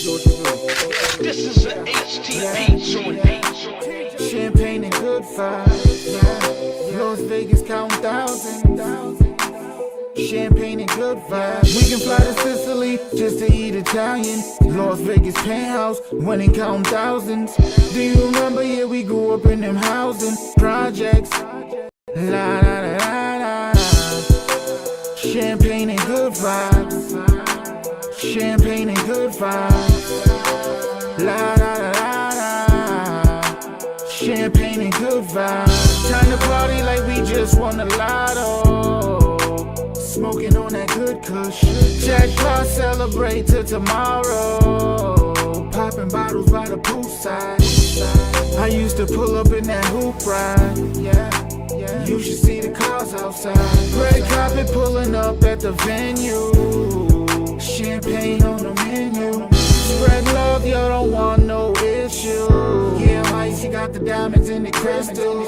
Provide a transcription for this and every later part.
This is an HTP joint. Champagne and good vibes, yeah. Las Vegas counting thousands. Champagne and good vibes. We can fly to Sicily just to eat Italian. Las Vegas penthouse, winning counting thousands. Do you remember? Yeah, we grew up in them housing projects. La la la la la. Champagne and good vibes. Champagne and good vibes. La la la la la. Champagne and good vibes. Time to party like we just won the lotto. Smoking on that good kush. Jackpot, celebrate till tomorrow. Popping bottles by the poolside. I used to pull up in that hoop ride. Yeah. You should see the cars outside. Red carpet pulling up at the venue. Champagne on the menu. Spread love, y'all don't want no issue. Yeah, Ice, you got the diamonds in the crystal.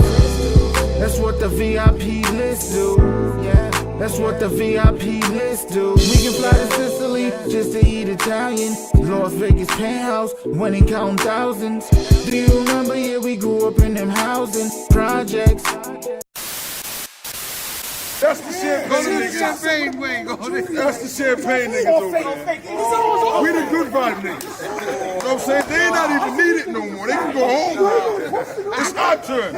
That's what the VIP list do. Yeah, that's what the VIP list do. We can fly to Sicily just to eat Italian. Las Vegas penthouse, winning counting thousands. Do you remember? Yeah, we grew up in them housing projects. That's the champagne niggas. That's the champagne niggas over there. We the good vibe niggas. You know what I'm saying? They ain't not even needed no more. They can go home. It's our turn.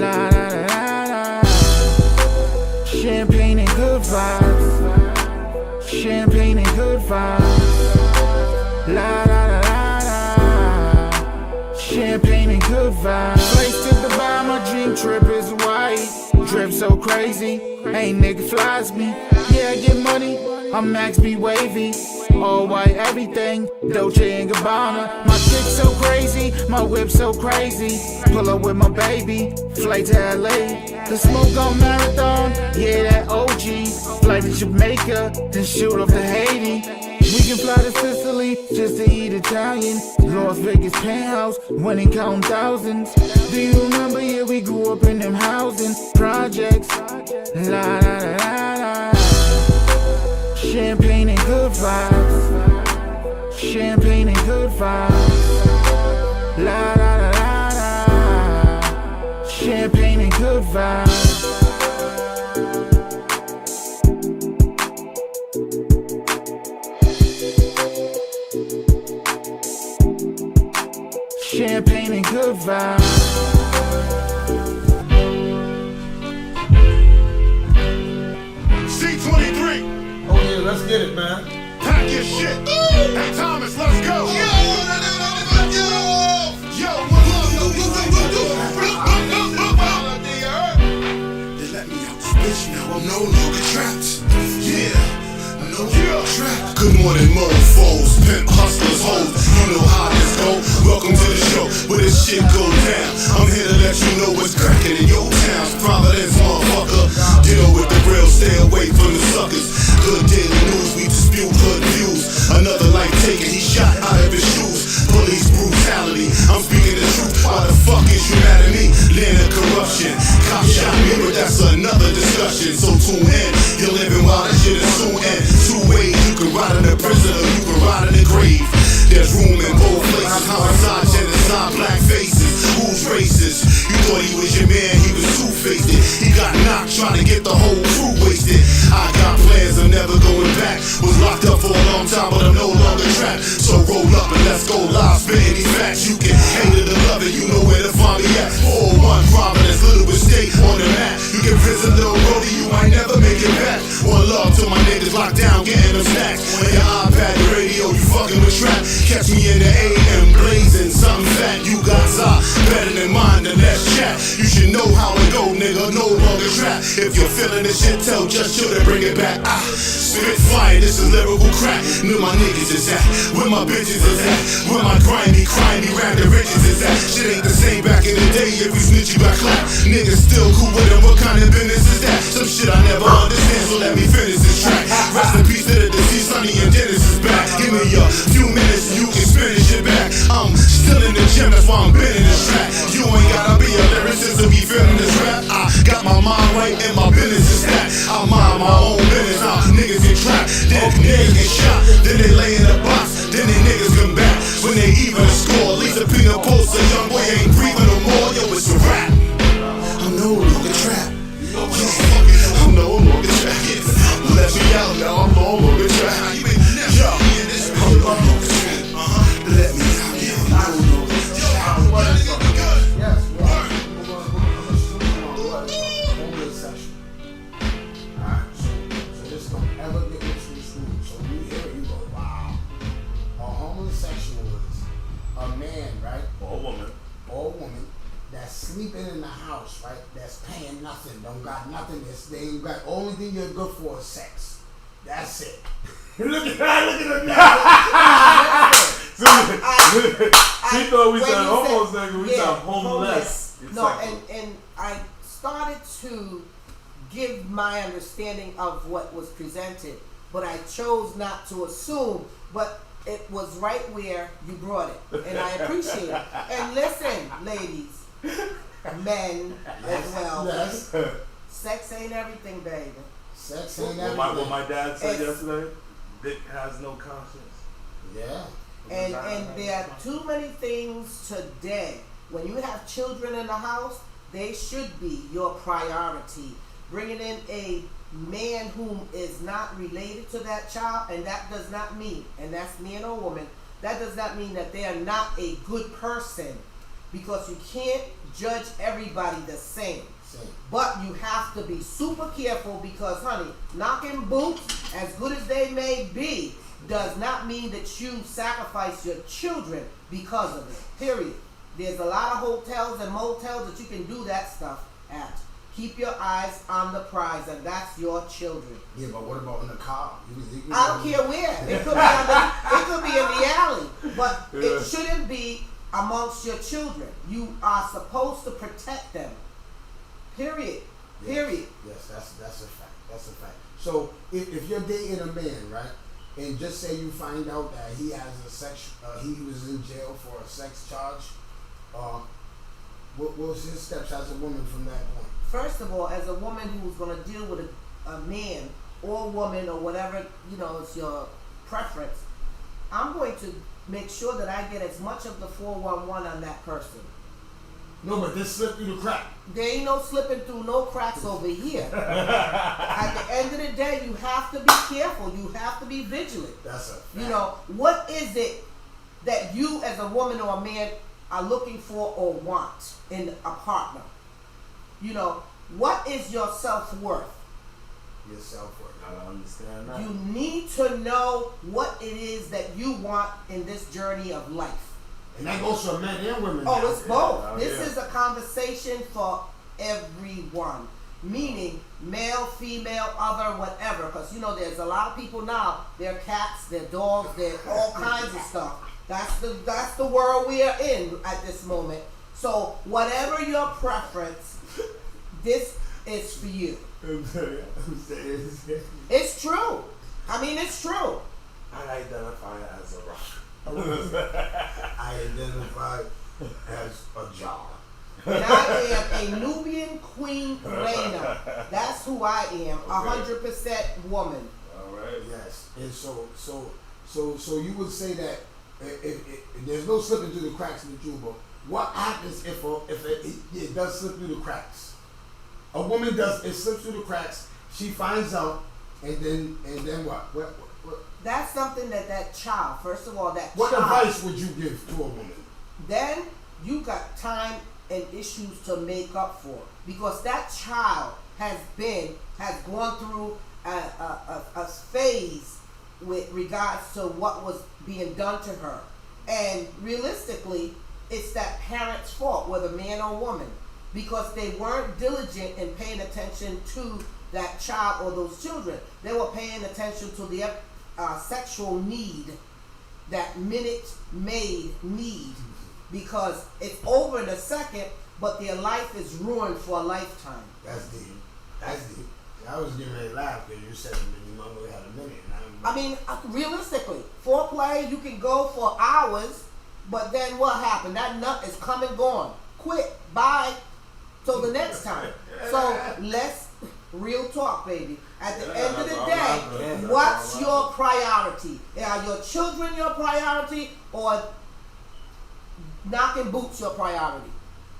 La la la la. Champagne and good vibes. Champagne and good vibes. La la la la la. Champagne and good vibes. Place to Dubai, my dream trip is white. Drip so crazy, ain't nigga flies me. Yeah, I get money, I'm Max B wavy. All white everything, Dolce and Gabbana. My chick so crazy, my whip so crazy. Pull up with my baby, flight to LA. The smoke on Marathon, yeah that OG. Flight to Jamaica, then shoot off to Haiti. We can fly to Sicily just to eat Italian. Las Vegas penthouse, winning counting thousands. Do you remember? Yeah, we grew up in them housing projects. La la la la la. Champagne and good vibes. Champagne and good vibes. La la la la la. Champagne and good vibes. Champagne and good vibes. C23. Oh yeah, let's get it, man. Pack your shit. Hey Thomas, let's go. They let me out this bitch, now I'm no longer trapped. Yeah, I'm no longer trapped. Good morning, mofos, pimp hustlers, hoes. You know how this go. Welcome to the show where this shit go down. I'm here to let you know what's cracking in your town. Providence, motherfucker. Deal with the real, stay away from the suckers. Good daily news, we dispute hood views. Another life taken, he shot out of his shoes. Police brutality, I'm speaking the truth. Why the fuck is you mad at me? Land of corruption. Cop shot me, but that's another discussion. So tune in, you're living while that shit is soon end. Two ways, you can ride in the prison or you can ride in the grave. There's room in both places. Homicide, genocide, black faces. Who's racist? You thought he was your man, he was two-faced. He got knocked trying to get the whole crew wasted. I got plans, I'm never going back. Was locked up for a long time, but I'm no longer trapped. So roll up and let's go live, spitting these facts. You can hate it or love it, you know where to find me at. 401 Providence, little estate on the map. You can visit Little Roadie, you might never make it back. One love to my niggas locked down, getting them snacks. On your iPad, your radio, you fucking with trap. Catch me in the AM, blazing something fat. You got better than mine, then let's chat. You should know how it go, nigga, no longer trap. If you're feeling this shit, tell just should and bring it back. Spit fire, this is lyrical crack. Where my niggas is at, where my bitches is at, where my grimy, round the riches is at. Shit ain't the same back in the day if we snitch you back clap. Niggas still cool with them, what kind of business is that? Some shit I never understand, so let me finish this track. Rest in peace to the deceased, Sonny and Dennis is back. Give me a few minutes and you can finish it back. I'm still in the gym, that's why I'm bending this track. You ain't gotta be a lyricist to be feeling this rap. I got my mind right and my business is that. I mind my own business, niggas get trapped, then niggas get shot, then they lay in the box, then they niggas sleeping in the house, right? That's paying nothing, don't got nothing. They ain't got only thing you're good for is sex. That's it. Look at him now. She thought we said homeless nigga. We said homeless. No, and I started to give my understanding of what was presented, but I chose not to assume. But it was right where you brought it, and I appreciate it. And listen, ladies, men as well. Yes. Sex ain't everything, baby. Sex ain't everything. What my dad said yesterday, dick has no conscience. Yeah. And there are too many things today. When you have children in the house, they should be your priority. Bringing in a man whom is not related to that child, and that does not mean, and that's man or woman, that does not mean that they are not a good person, because you can't judge everybody the same. But you have to be super careful, because honey, knocking boots, as good as they may be, does not mean that you sacrifice your children because of it, period. There's a lot of hotels and motels that you can do that stuff at. Keep your eyes on the prize, and that's your children. Yeah, but what about in the car? I don't care where. It could be in the alley, but it shouldn't be amongst your children. You are supposed to protect them. Period. Yes. Period. Yes, that's a fact. That's a fact. So if you're dating a man, right, and just say you find out that he has a he was in jail for a sex charge, what's his steps as a woman from that point? First of all, as a woman who's going to deal with a man or woman or whatever, it's your preference, I'm going to make sure that I get as much of the 411 on that person. No, but this slipped through the crack. There ain't no slipping through no cracks over here. At the end of the day, you have to be careful. You have to be vigilant. That's a fact. What is it that you as a woman or a man are looking for or want in a partner? What is your self-worth? Your self-worth. I don't understand that. You need to know what it is that you want in this journey of life. And that goes for men and women. Oh, it's both. Yeah. This is a conversation for everyone. Meaning male, female, other, whatever. Because, there's a lot of people now, they're cats, they're dogs, they're all kinds of stuff. That's the world we are in at this moment. So whatever your preference, this is for you. It's true. It's true. I identify as a rock. I identify as a jar. And I am a Nubian Queen Reina. That's who I am. 100% woman. All right. Yes. And so you would say that if there's no slipping through the cracks in the Juba, what happens if it does slip through the cracks? A woman it slips through the cracks. She finds out, and then what? What? That's something that child. First of all, What child, advice would you give to a woman? Then you got time and issues to make up for, because that child has gone through a phase with regards to what was being done to her, and realistically, it's that parent's fault, whether man or woman, because they weren't diligent in paying attention to that child or those children. They were paying attention to the sexual need, that minute-made need, because it's over in a second, but their life is ruined for a lifetime. That's deep. That's deep. I was getting ready to laugh because you said you only had a minute. Realistically, foreplay, you can go for hours, but then what happened? That nut is come and gone. Quit. Bye. Till the next time. So let's real talk, baby. At the end of the day, what's your priority? Are your children your priority, or knocking boots your priority?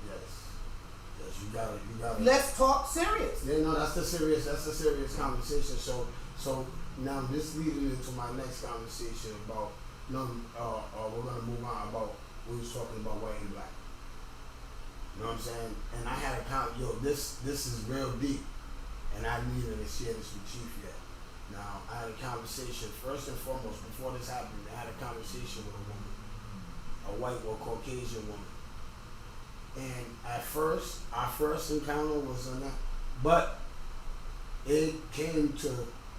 Yes, you got it. Let's talk serious. Yeah, no, that's a serious conversation. So now this leading into my next conversation about we're gonna move on about we was talking about white and black. You know what I'm saying? And I had this is real deep, and I needed to share this with Chief yet. Now I had a conversation first and foremost before this happened. I had a conversation with a woman, a white or Caucasian woman, And at first, our first encounter was on that, but it came to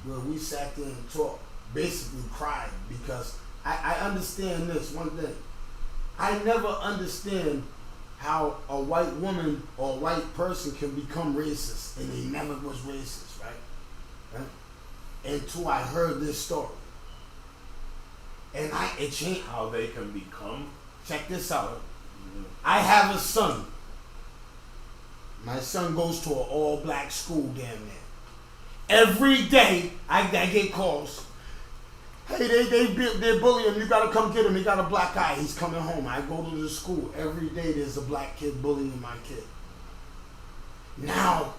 where we sat there and talked, basically cried, because I understand this one thing. I never understand how a white woman or a white person can become racist, and they never was racist, right? Until I heard this story. And it changed. How they can become. Check this out. I have a son. My son goes to an all-black school down there. Every day I get calls. Hey, they're bullying him. You gotta come get him. He got a black eye. He's coming home. I go to the school. Every day there's a black kid bullying my kid. Now,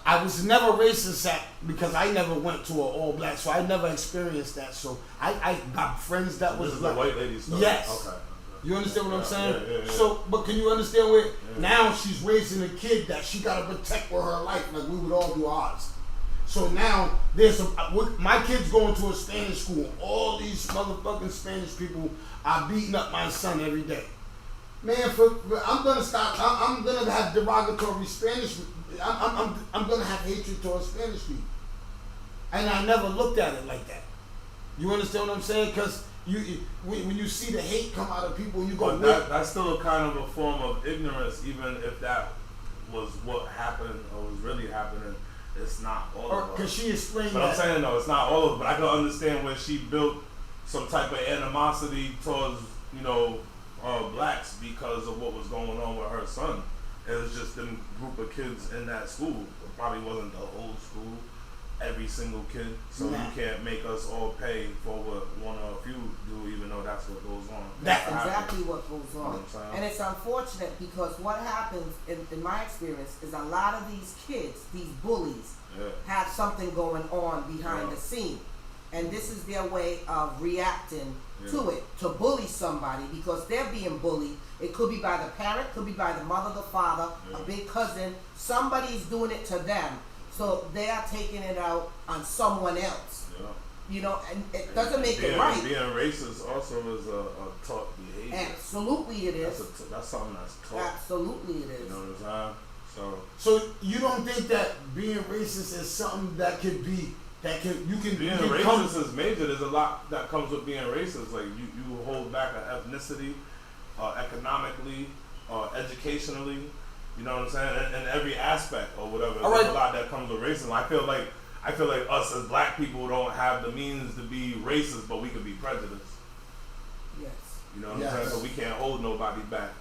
I was never racist because I never went to an all-black, so I never experienced that. So I got friends that was This black. is the white lady story. Yes. Okay. You understand what I'm saying? Yeah. So, but can you understand where now she's raising a kid that she gotta protect with her life, like we would all do ours. So now my kid's going to a Spanish school. All these motherfucking Spanish people are beating up my son every day. Man, I'm gonna stop. I'm gonna have derogatory Spanish. I'm gonna have hatred towards Spanish people, and I never looked at it like that. You understand what I'm saying? Because when you see the hate come out of people, you go. But that's still a kind of a form of ignorance, even if that was what happened or was really happening. It's not all of us. Because she explained but that. I'm saying no, it's not all of us. But I can understand when she built some type of animosity towards blacks because of what was going on with her son. It was just them group of kids in that school. It probably wasn't the whole school, every single kid. So you can't make us all pay for what one or a few do, even though that's what goes on. That's exactly what goes on. You know what I'm and it's unfortunate because what happens in my experience is a lot of these kids, these bullies, have something going on behind the scene. And this is their way of reacting to it, to bully somebody because they're being bullied. It could be by the parent, could be by the mother, the father, a big cousin. Somebody's doing it to them. So they are taking it out on someone else. And it doesn't make it right. Being racist also is a taught behavior. Absolutely it is. That's something that's taught. Absolutely it is. You know what I'm saying? So you don't think that being racist is something that could be being racist is major. There's a lot that comes with being racist. Like you hold back an ethnicity, economically, educationally. You know what I'm saying? In every aspect or whatever. There's a lot that comes with racism. I feel like us as black people don't have the means to be racist, but we can be prejudiced. Yes. You know what I'm saying? So we can't hold nobody back,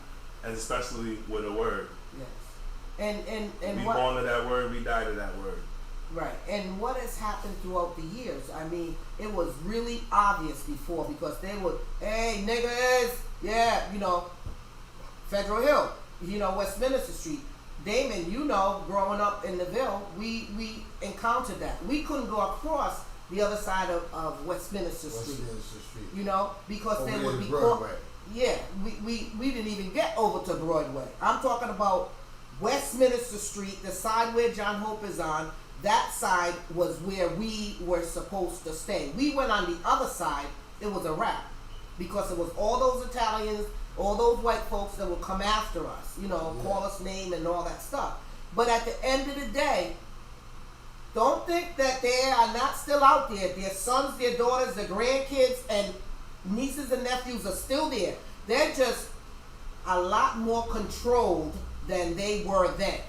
and especially with a word. Yes. And we born to that word, we die to that word. Right. And what has happened throughout the years? I mean, it was really obvious before because they would, hey, niggas, Federal Hill, Westminster Street. Damon, growing up in the Ville, we encountered that. We couldn't go across the other side of Westminster Street. Because they would be Broadway. Yeah, we didn't even get over to Broadway. I'm talking about Westminster Street, the side where John Hope is on. That side was where we were supposed to stay. We went on the other side, it was a wrap. Because it was all those Italians, all those white folks that would come after us, call us name and all that stuff. But at the end of the day, don't think that they are not still out there. Their sons, their daughters, their grandkids, and nieces and nephews are still there. They're just a lot more controlled than they were then.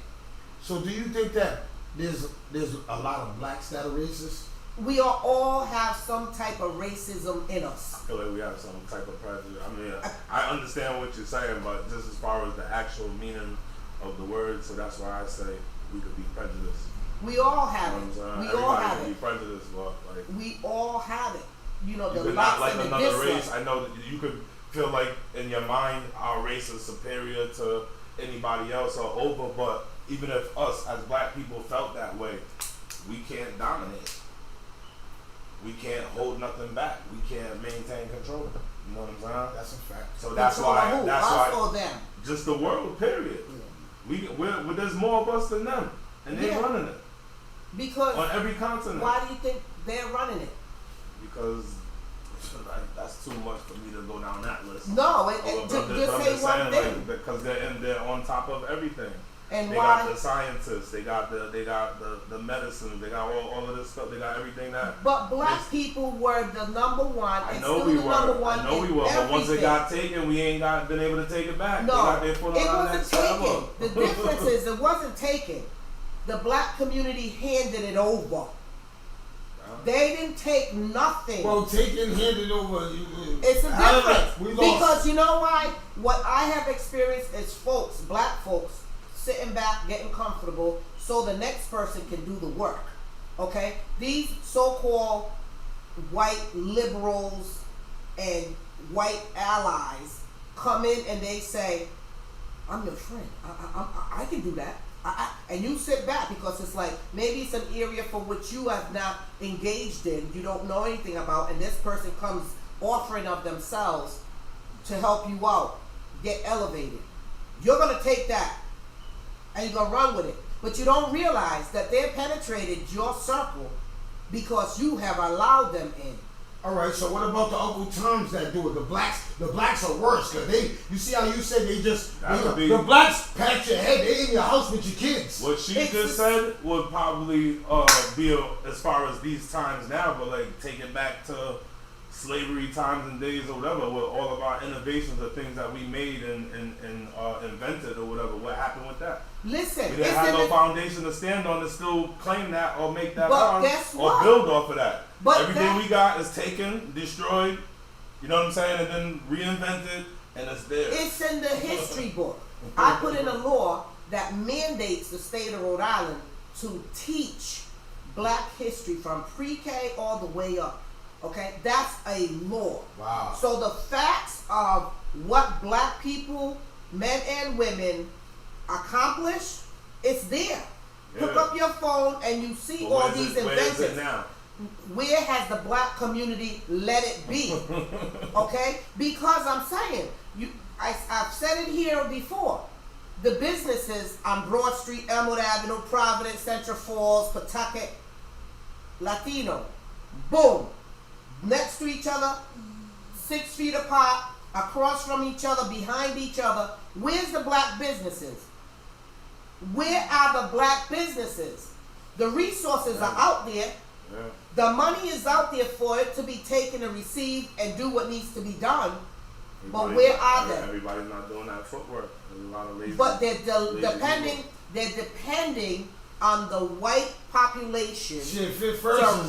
So do you think that there's a lot of blacks that are racist? We all have some type of racism in us. I feel like we have some type of prejudice. I mean, I understand what you're saying, but just as far as the actual meaning of the word, so that's why I say we could be prejudiced. We all have it. We all have it. Be prejudiced, but we all have it. You the could likes not like and the another dislikes. race. I know that you could feel like in your mind our race is superior to anybody else or over, but even if us as black people felt that way, we can't dominate. We can't hold nothing back. We can't maintain control. You know what I'm saying? That's a fact. So that's Control why. who? That's us why. or them? Just the world. Period. Yeah. There's more of us than them, and they're running it. Because on every continent. Why do you think they're running it? Because that's that's too much for me to go down that list. No, Just say one thing. like, because they're on top of everything. And they why? got the scientists, they got the medicine, they got all of this stuff, they got everything that. But black people were the number one. I And know still we the were. number one I know we were. But once it got taken, we ain't been able to take it back. No, they got their foot it on our wasn't necks taken. forever. The difference is it wasn't taken. The black community handed it over. They didn't take nothing. Well, taking handed over. It's a difference. We lost. Because you know why? What I have experienced is black folks, sitting back, getting comfortable, so the next person can do the work. Okay? These so-called white liberals and white allies come in and they say, I'm your friend. I can do that. And you sit back because it's like maybe it's an area for which you have not engaged in, you don't know anything about, and this person comes offering of themselves to help you out, get elevated. You're going to take that and you're going to run with it. But you don't realize that they penetrated your circle because you have allowed them in. All right, so what about the Uncle Toms that do it? The blacks are worse because you see how you said the blacks pat your head, they in your house with your kids. What she just said would probably be as far as these times now, but like take it back to slavery times and days or whatever, with all of our innovations, the things that we made and invented or whatever. What happened with that? Listen, we didn't have no foundation to stand on to still claim that or make that on or build off of that. But everything we got is taken, destroyed, you know what I'm saying, and then reinvented, and it's there. It's in the history book. I put in a law that mandates the state of Rhode Island to teach black history from pre-K all the way up. Okay, that's a law. Wow. So the facts of what black people, men and women, accomplish, it's there. Yeah. Pick up your phone and you see all these inventions. Where is it now? Where has the black community let it be? Okay? Because I'm saying, I've said it here before. The businesses on Broad Street, Elmwood Avenue, Providence, Central Falls, Pawtucket, Latino, boom. Next to each other, 6 feet apart, across from each other, behind each other. Where's the black businesses? Where are the black businesses? The resources are out there. Yeah. The money is out there for it to be taken and received and do what needs to be done. But where are they? Everybody's not doing that footwork. There's a lot of lazy. But they're depending on the white population to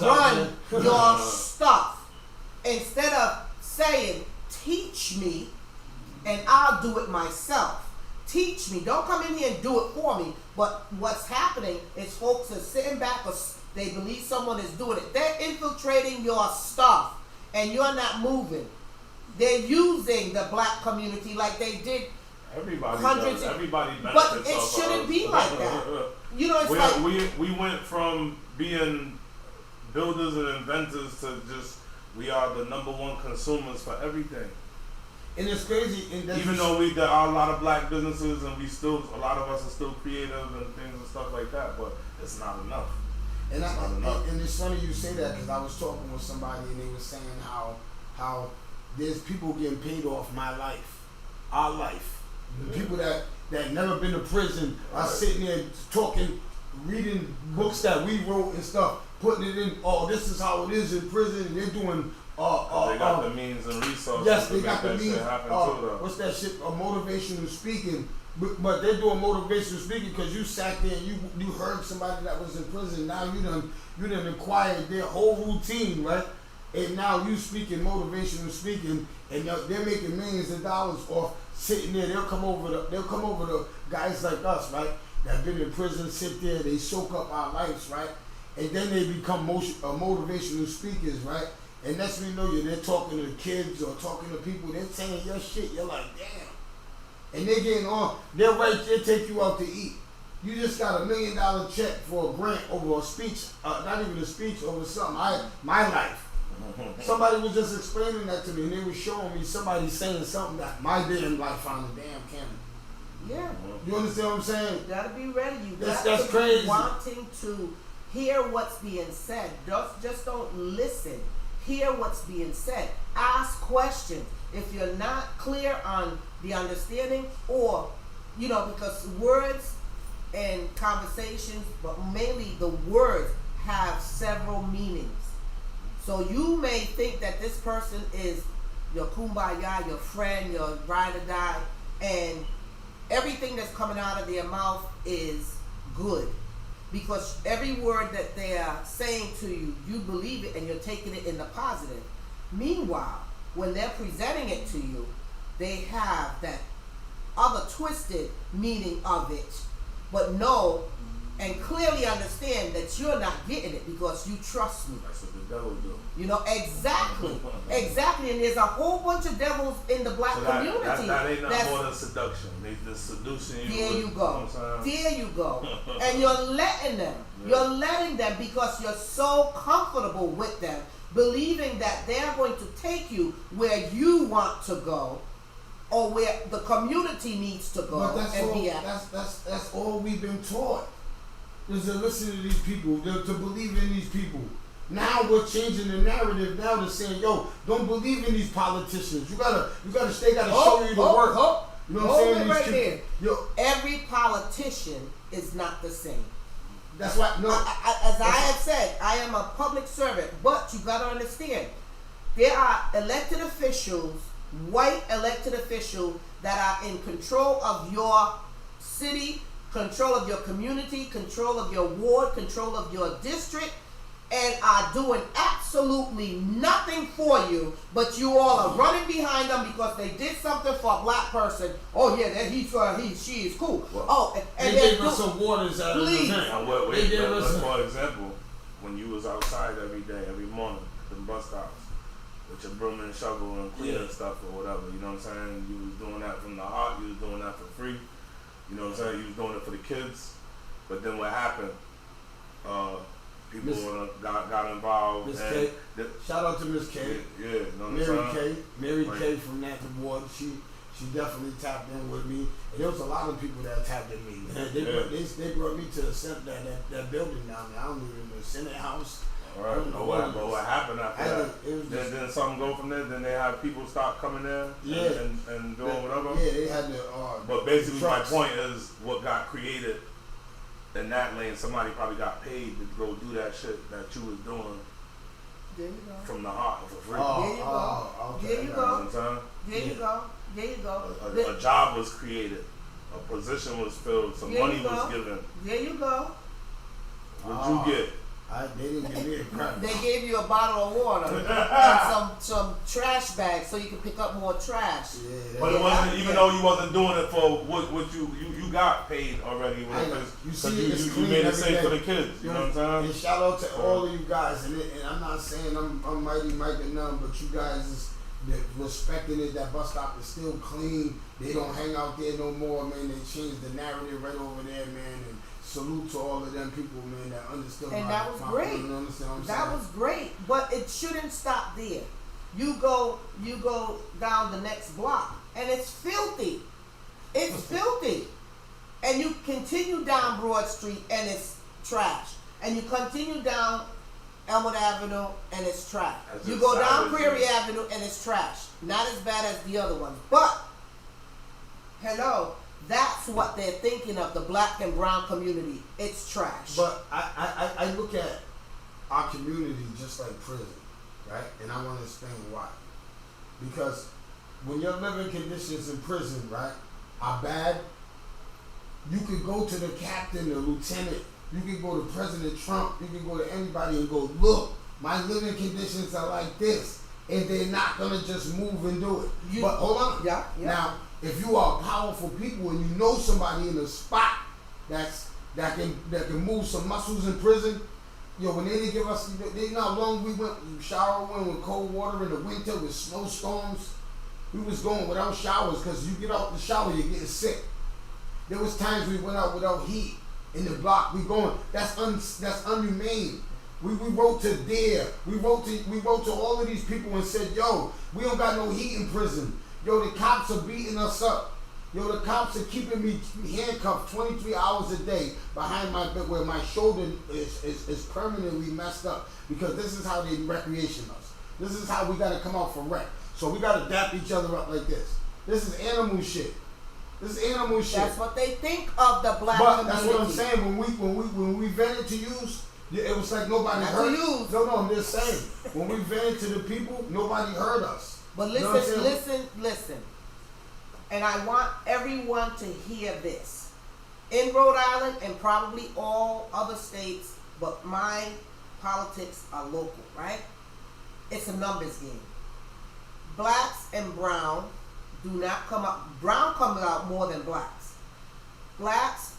run your stuff. Instead of saying, teach me and I'll do it myself. Teach me. Don't come in here and do it for me. But what's happening is folks are sitting back or they believe someone is doing it. They're infiltrating your stuff and you're not moving. They're using the black community like they did Everybody hundreds does. Everybody benefits. But it shouldn't be like that. You know, it's we went from being builders and inventors to just we are the #1 consumers for everything. And it's crazy. Even though there are a lot of black businesses and a lot of us are still creative and things and stuff like that, but it's not enough. And it's funny you say that because I was talking with somebody and they were saying how there's people getting paid off my life, our life. The people that never been to prison are sitting there talking, reading books that we wrote and stuff, putting it in. Oh, this is how it is in prison, and they're doing. They got the means and resources. Yes, to they make got the that means. shit happen too, though. What's that shit? Motivational speaking. But they're doing motivational speaking because you sat there and you heard somebody that was in prison. Now you done acquired their whole routine, right? And now you speaking motivational speaking, and they're making millions of dollars off sitting there. They'll come over to guys like us, right? That been in prison, sit there, they soak up our lives, right? And then they become motivational speakers, right? And next thing you know, they're talking to the kids or talking to people. They're saying your shit. You're like, damn. And they're getting on. They're right there, take you out to eat. You just got $1 million check for a grant over a speech, not even a speech, over something. My life. Somebody was just explaining that to me, and they were showing me somebody saying something that my damn life on the damn camera. Yeah. You understand what I'm saying? You gotta be ready. You That's gotta crazy. be wanting to hear what's being said. Just don't listen. Hear what's being said. Ask questions. If you're not clear on the understanding, or, because words and conversations, but mainly the words, have several meanings. So you may think that this person is your kumbaya, your friend, your ride or die, and everything that's coming out of their mouth is good. Because every word that they are saying to you, you believe it and you're taking it in the positive. Meanwhile, when they're presenting it to you, they have that other twisted meaning of it, but know and clearly understand that you're not getting it because you trust me. That's what the devil do. Exactly. Exactly. And there's a whole bunch of devils in the black community. That ain't not more than seduction. They just seducing you. There you go. There you go. And you're letting them. Yeah. You're letting them because you're so comfortable with them, believing that they're going to take you where you want to go, or where the community needs to go. But that's and all. be at. That's all we've been taught. Is to listen to these people, to believe in these people. Now we're changing the narrative. Now they're saying, "Yo, don't believe in these politicians. You gotta show you the work." You know what I'm saying? Right there. Yo, every politician is not the same. That's why. No, as I have said, I am a public servant, but you gotta understand, there are elected officials, white elected officials, that are in control of your city, control of your community, control of your ward, control of your district, and are doing absolutely nothing for you, but you all are running behind them because they did something for a black person. Oh yeah, that she is cool. Well, and they gave us some waters out of the event. For example, when you was outside every day, every morning, at the bus stops, with your broom and shovel and cleaning stuff or whatever, you know what I'm saying? You was doing that from the heart, you was doing that for free. You know what I'm saying? You was doing it for the kids. But then what happened? People got involved. Miss K. Shout out to Miss K. Yeah, you know what I'm saying? Mary K from Nathan Ward. She definitely tapped in with me. And there was a lot of people that tapped in me. They brought me to the center, that building down there. I don't even know, the Senate House. All right, but what happened after that? Then something go from there. Then they have people start coming there and doing whatever. Yeah, they had the. But basically, my point is, what got created in that lane, somebody probably got paid to go do that shit that you was doing. There you go. From the heart for free. There you go. There you go. There you go. A job was created. A position was filled. Some money was given. There you go. What'd you get? They didn't give me a crap. They gave you a bottle of water and some trash bags so you can pick up more trash. Yeah, but it wasn't, even though you wasn't doing it for what you got paid already. You made it safe for the kids. You know what I'm saying? And shout out to all of you guys. And I'm not saying I'm Mighty Mike and none, but you guys is respecting it. That bus stop is still clean. They don't hang out there no more, man. They changed the narrative right over there, man. And salute to all of them people, man, that understood. And that was great. That was great, but it shouldn't stop there. You go down the next block, and it's filthy. It's filthy. And you continue down Broad Street, and it's trash. And you continue down Elmwood Avenue, and it's trash. You go down Prairie Avenue, and it's trash. Not as bad as the other ones, but hello. That's what they're thinking of, the black and brown community. It's trash. But I look at our community just like prison, right? And I want to explain why. Because when your living conditions in prison, right, are bad, you could go to the captain, the lieutenant, you could go to President Trump, you could go to anybody and go, look, my living conditions are like this. And they're not going to just move and do it. But hold on. Yeah. Now, if you are powerful people and you know somebody in a spot that can move some muscles in prison, when they didn't give us, they know how long we went showering with cold water in the winter with snowstorms. We was going without showers because you get out the shower, you're getting sick. There was times we went out without heat in the block. We going, that's unhumane. We wrote to DARE. We wrote to all of these people and said, yo, we don't got no heat in prison. Yo, the cops are beating us up. Yo, the cops are keeping me handcuffed 23 hours a day behind my bed where my shoulder is permanently messed up because this is how they recreation us. This is how we gotta come out for rep. So we gotta dap each other up like this. This is animal shit. This is animal shit. That's what they think of the black But community. that's what I'm saying. When we vented to use, it was like nobody Not heard. to use. No, I'm just saying. When we vented to the people, nobody heard us. But You know what I'm saying? listen. And I want everyone to hear this. In Rhode Island and probably all other states, but my politics are local, right? It's a numbers game. Blacks and brown do not come out. Brown comes out more than blacks. Blacks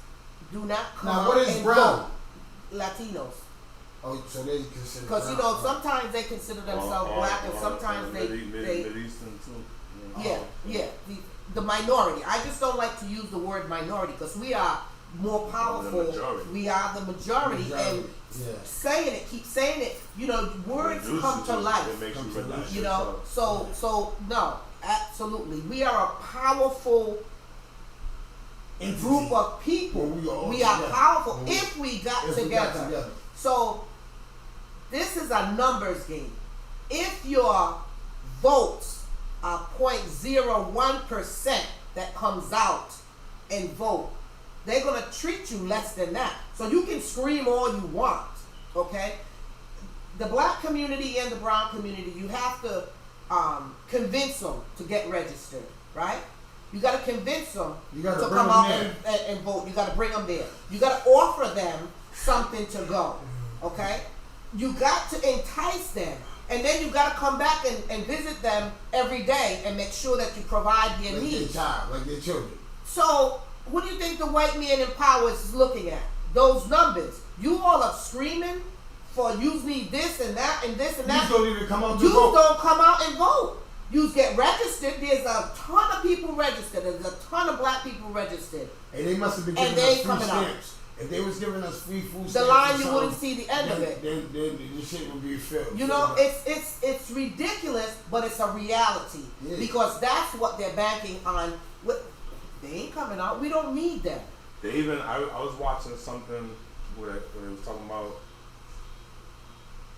do not come Now, out. what is and brown? vote. Latinos. Oh, so they consider. Because you know, sometimes they consider themselves black, and sometimes they Mid-Eastern too. yeah, the minority. I just don't like to use the word minority because we are more powerful. We are the majority, and keep saying it. You know, words come to life. It makes you reduce You know, yourself. so no, absolutely, we are a powerful group of people. We are powerful if we got together. So this is a numbers game. If your votes are 0.01% that comes out and vote, they're gonna treat you less than that. So you can scream all you want, okay? The black community and the brown community, you have to convince them to get registered, right? You got to convince them to come out and vote. You got to bring them there. You got to offer them something to go, okay? You got to entice them. And then you got to come back and visit them every day and make sure that you provide their needs. Like their children. So, what do you think the white man in power is looking at? Those numbers. You all are screaming for you need this and that and this and that. You don't even come out to You vote. don't come out and vote. You get registered. There's a ton of people registered. There's a ton of black people registered. And they must have been giving us free stamps. If they was giving us free food stamps, the line you wouldn't see the end of it. Then the shit would be filled. You know, it's ridiculous, but it's a reality because that's what they're banking on. They ain't coming out. We don't need them. They even I was watching something where it was talking about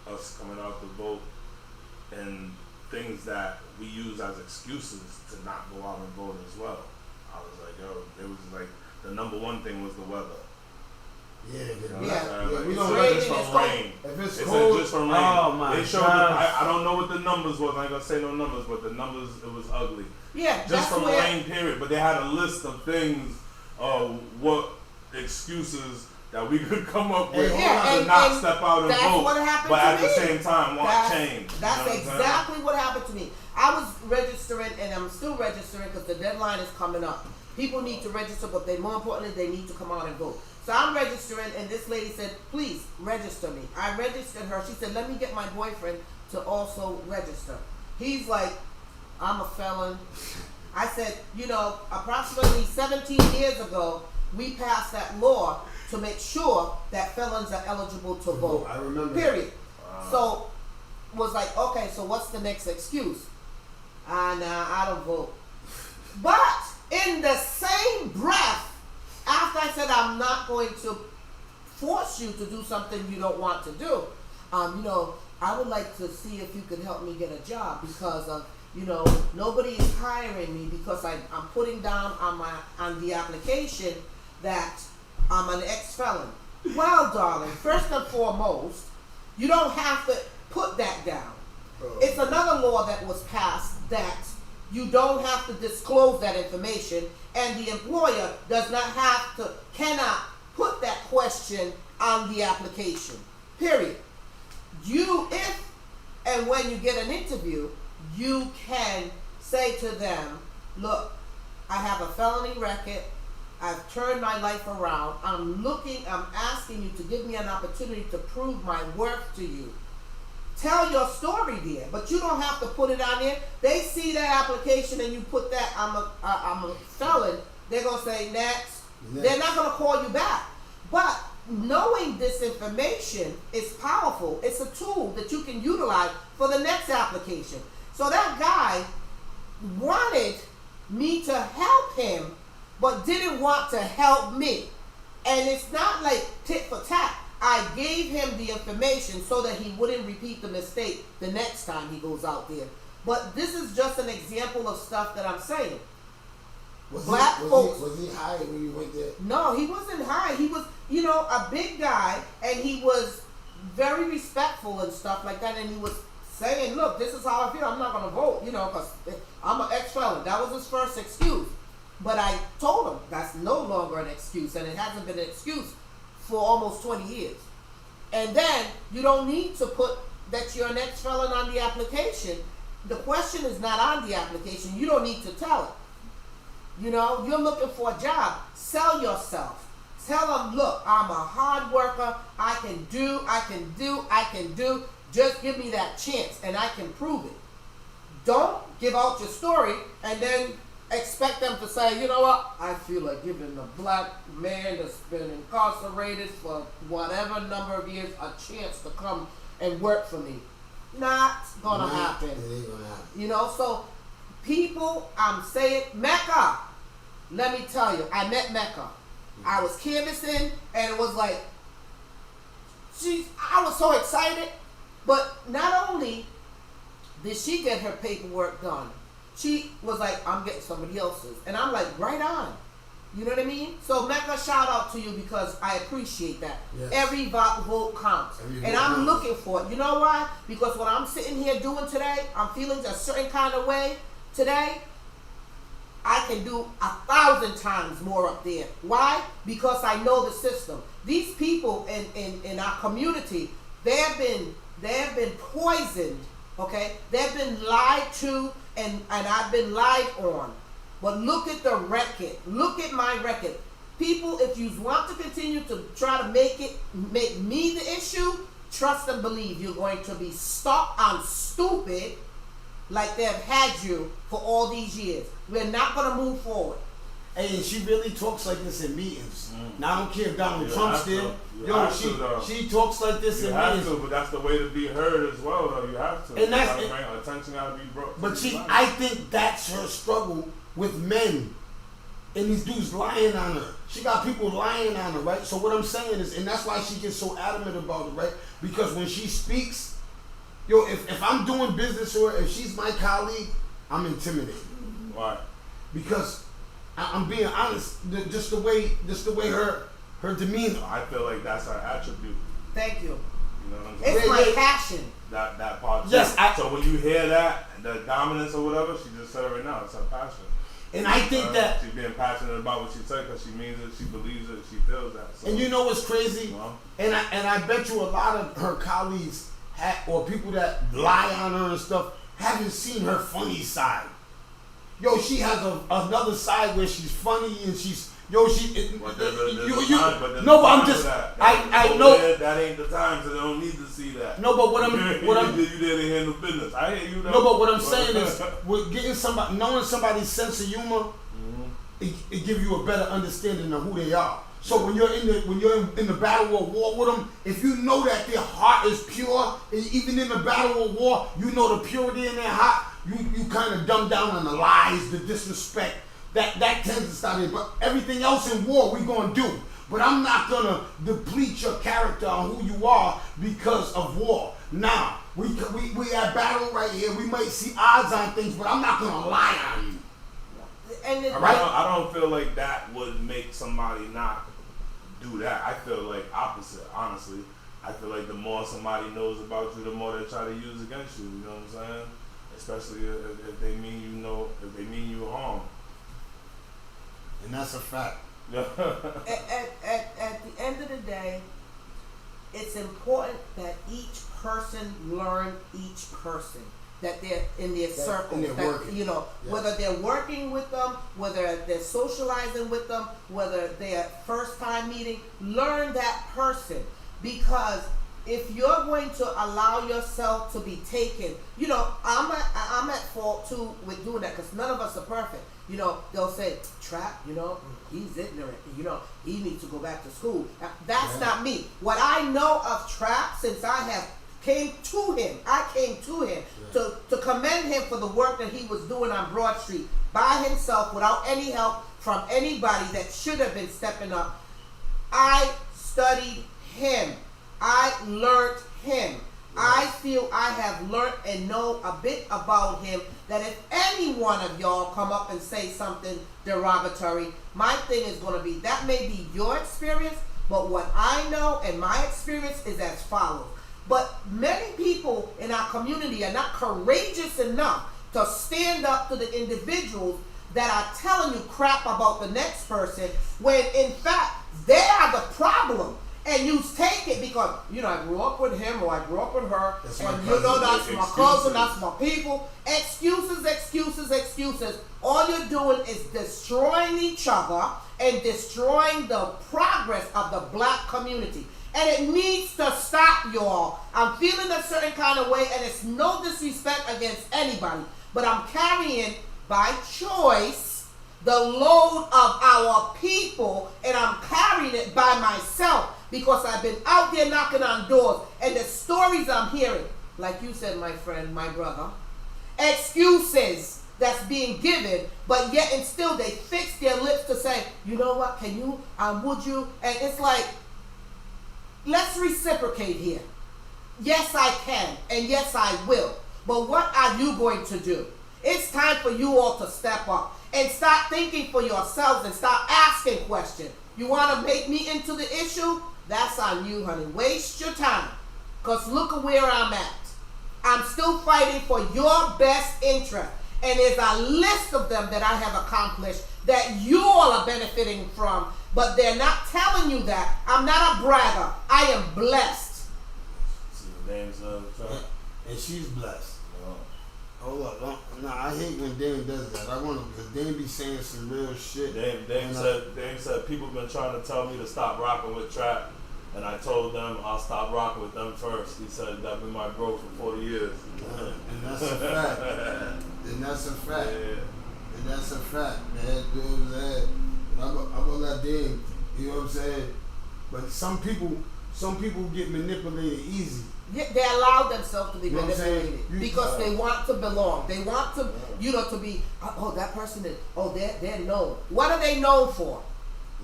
us coming out to vote and things that we use as excuses to not go out and vote as well. I was like, yo, it was like the number one thing was the weather. We It's don't just for rain. If it's It cold, said just for rain. Oh my they showed gosh. I don't know what the numbers was. I ain't gonna say no numbers, but the numbers, it was ugly. Yeah, Just that's from where, rain period. But they had a list of things, what excuses that we could come up with to not step out and that's vote. what happened but to at me. the same time, want change. That's You know what I'm saying? exactly what happened to me. I was registering, and I'm still registering because the deadline is coming up. People need to register, but more importantly, they need to come out and vote. So I'm registering, and this lady said, please register me. I registered her. She said, let me get my boyfriend to also register. He's like, I'm a felon. I said, you know, approximately 17 years ago, we passed that law to make sure that felons are eligible to vote. I remember. Period. So, was like, okay, so what's the next excuse? Nah, I don't vote. But in the same breath, after I said I'm not going to force you to do something you don't want to do, you know, I would like to see if you could help me get a job because of, you know, nobody is hiring me because I'm putting down on the application that I'm an ex-felon. Well, darling, first and foremost, you don't have to put that down. It's another law that was passed that you don't have to disclose that information, and the employer cannot put that question on the application. Period. If and when you get an interview, you can say to them, look, I have a felony record. I've turned my life around. I'm asking you to give me an opportunity to prove my worth to you. Tell your story there, but you don't have to put it on there. They see that application and you put that I'm a felon. They're gonna say next. They're not gonna call you back. But knowing this information is powerful. It's a tool that you can utilize for the next application. So that guy wanted me to help him, but didn't want to help me. And it's not like tit for tat. I gave him the information so that he wouldn't repeat the mistake the next time he goes out there. But this is just an example of stuff that I'm saying. Was he high when you went there? No, he wasn't high. He was, a big guy, and he was very respectful and stuff like that. And he was saying, look, this is how I feel. I'm not going to vote, because I'm an ex-felon. That was his first excuse. But I told him that's no longer an excuse, and it hasn't been an excuse for almost 20 years. And then you don't need to put that you're an ex-felon on the application. The question is not on the application. You don't need to tell it. You're looking for a job. Sell yourself. Tell them, look, I'm a hard worker. I can do. Just give me that chance, and I can prove it. Don't give out your story and then expect them to say, you know what, I feel like giving a black man that's been incarcerated for whatever number of years a chance to come and work for me. Not gonna happen. It ain't gonna happen. So people, I'm saying, Mecca, let me tell you, I met Mecca. I was canvassing, and it was like, I was so excited, but not only did she get her paperwork done, she was like, I'm getting somebody else's. And I'm like, right on. You know what I mean? So Mecca, shout out to you because I appreciate that. Yes. Every vote counts. And I'm looking for it. You know why? Because what I'm sitting here doing today, I'm feeling a certain kind of way today. I can do 1,000 times more up there. Why? Because I know the system. These people in our community, they have been poisoned, okay? They've been lied to, and I've been lied on. But look at the record. Look at my record. People, if you want to continue to try to make me the issue, trust and believe you're going to be stuck on stupid like they've had you for all these years. We're not going to move forward. Hey, and she really talks like this in meetings. Now, I don't care if Donald Trump's there. She talks like this in meetings. But that's the way to be heard as well, though. You have to. And that's attention got to be brought. But I think that's her struggle with men. And these dudes lying on her. She got people lying on her, right? So what I'm saying is, and that's why she gets so adamant about it, right? Because when she speaks, if I'm doing business with her, if she's my colleague, I'm intimidated. Why? Because I'm being honest, just the way her demeanor. I feel like that's her attribute. Thank you. You know what I'm saying? It's my passion. That part. Yes. So when you hear that, the dominance or whatever, she just said it right now. It's her passion. And I think that she's being passionate about what she said because she means it, she believes it, she feels that. So, and you know what's crazy? And I bet you a lot of her colleagues or people that lie on her and stuff haven't seen her funny side. She has another side where she's funny and she's I'm just I know that ain't the time, so they don't need to see that. No, but what I'm you there to handle business. I hear you. No, but what I'm saying is, with knowing somebody's sense of humor, it gives you a better understanding of who they are. So when you're in the battle of war with them, if you know that their heart is pure, and even in the battle of war, you know the purity in their heart. You kind of dumb down on the lies, the disrespect. That tends to start in. But everything else in war, we're going to do. But I'm not going to deplete your character on who you are because of war. Now, we at battle right here. We might see odds on things, but I'm not going to lie on you. And I don't feel like that would make somebody not do that. I feel like opposite, honestly. I feel like the more somebody knows about you, the more they try to use against you. You know what I'm saying? Especially if they mean you harm. And that's a fact. At the end of the day, it's important that each person learn each person. That they're in their circle. Whether they're working with them, whether they're socializing with them, whether they're first time meeting, learn that person. Because if you're going to allow yourself to be taken, I'm at fault too with doing that because none of us are perfect. They'll say, Trap, he's ignorant. He needs to go back to school. That's not me. What I know of Trap, since I came to him to commend him for the work that he was doing on Broad Street by himself without any help from anybody that should have been stepping up. I studied him. I learned him. I feel I have learned and know a bit about him, that if any one of y'all come up and say something derogatory, my thing is going to be, that may be your experience, but what I know and my experience is as follows. But many people in our community are not courageous enough to stand up to the individuals that are telling you crap about the next person, when in fact they are the problem. And you take it because, you know, I grew up with him or I grew up with her, That's and my you know, cousin. that's my cousin, that's my people. Excuses, excuses, excuses. All you're doing is destroying each other and destroying the progress of the black community. And it needs to stop, y'all. I'm feeling a certain kind of way, and it's no disrespect against anybody, but I'm carrying by choice the load of our people, and I'm carrying it by myself because I've been out there knocking on doors, and the stories I'm hearing, like you said, my friend, my brother, excuses that's being given, but yet and still they fix their lips to say, you know what, can you, would you? And it's like, let's reciprocate here. Yes, I can, and yes, I will. But what are you going to do? It's time for you all to step up and start thinking for yourselves and start asking questions. You want to make me into the issue? That's on you, honey. Waste your time. Because look at where I'm at. I'm still fighting for your best interest. And there's a list of them that I have accomplished that you all are benefiting from. But they're not telling you that. I'm not a bragger. I am blessed. See the names of And she's blessed. Hold up, I hate when Dame does that. I want to, because Dame be saying some real shit. Dame said people been trying to tell me to stop rocking with trap, and I told them I'll stop rocking with them first. He said that been my bro for 40 years. And that's a fact. And that's a fact. Yeah. And that's a fact, man. You know what I'm saying? I'm gonna let Dame, you know what I'm saying? But some people get manipulated easy. Yeah, they allow themselves to be You know what I'm saying? manipulated because they want to belong. They want to, you know, to be, oh, that person is, oh, they're known. What are they known for?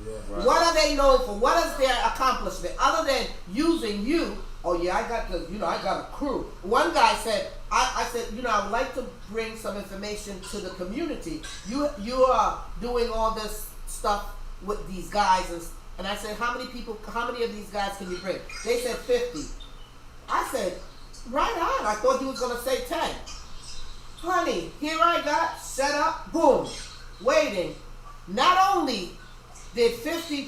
Yeah. Right. What are they known for? What is their accomplishment other than using you? Oh yeah, I got a crew. One guy said, I said, you know, I would like to bring some information to the community. You are doing all this stuff with these guys, and I said, how many of these guys can you bring? They said 50. I said, right on. I thought you was going to say 10. Honey, here I got set up, boom, waiting. Not only did 50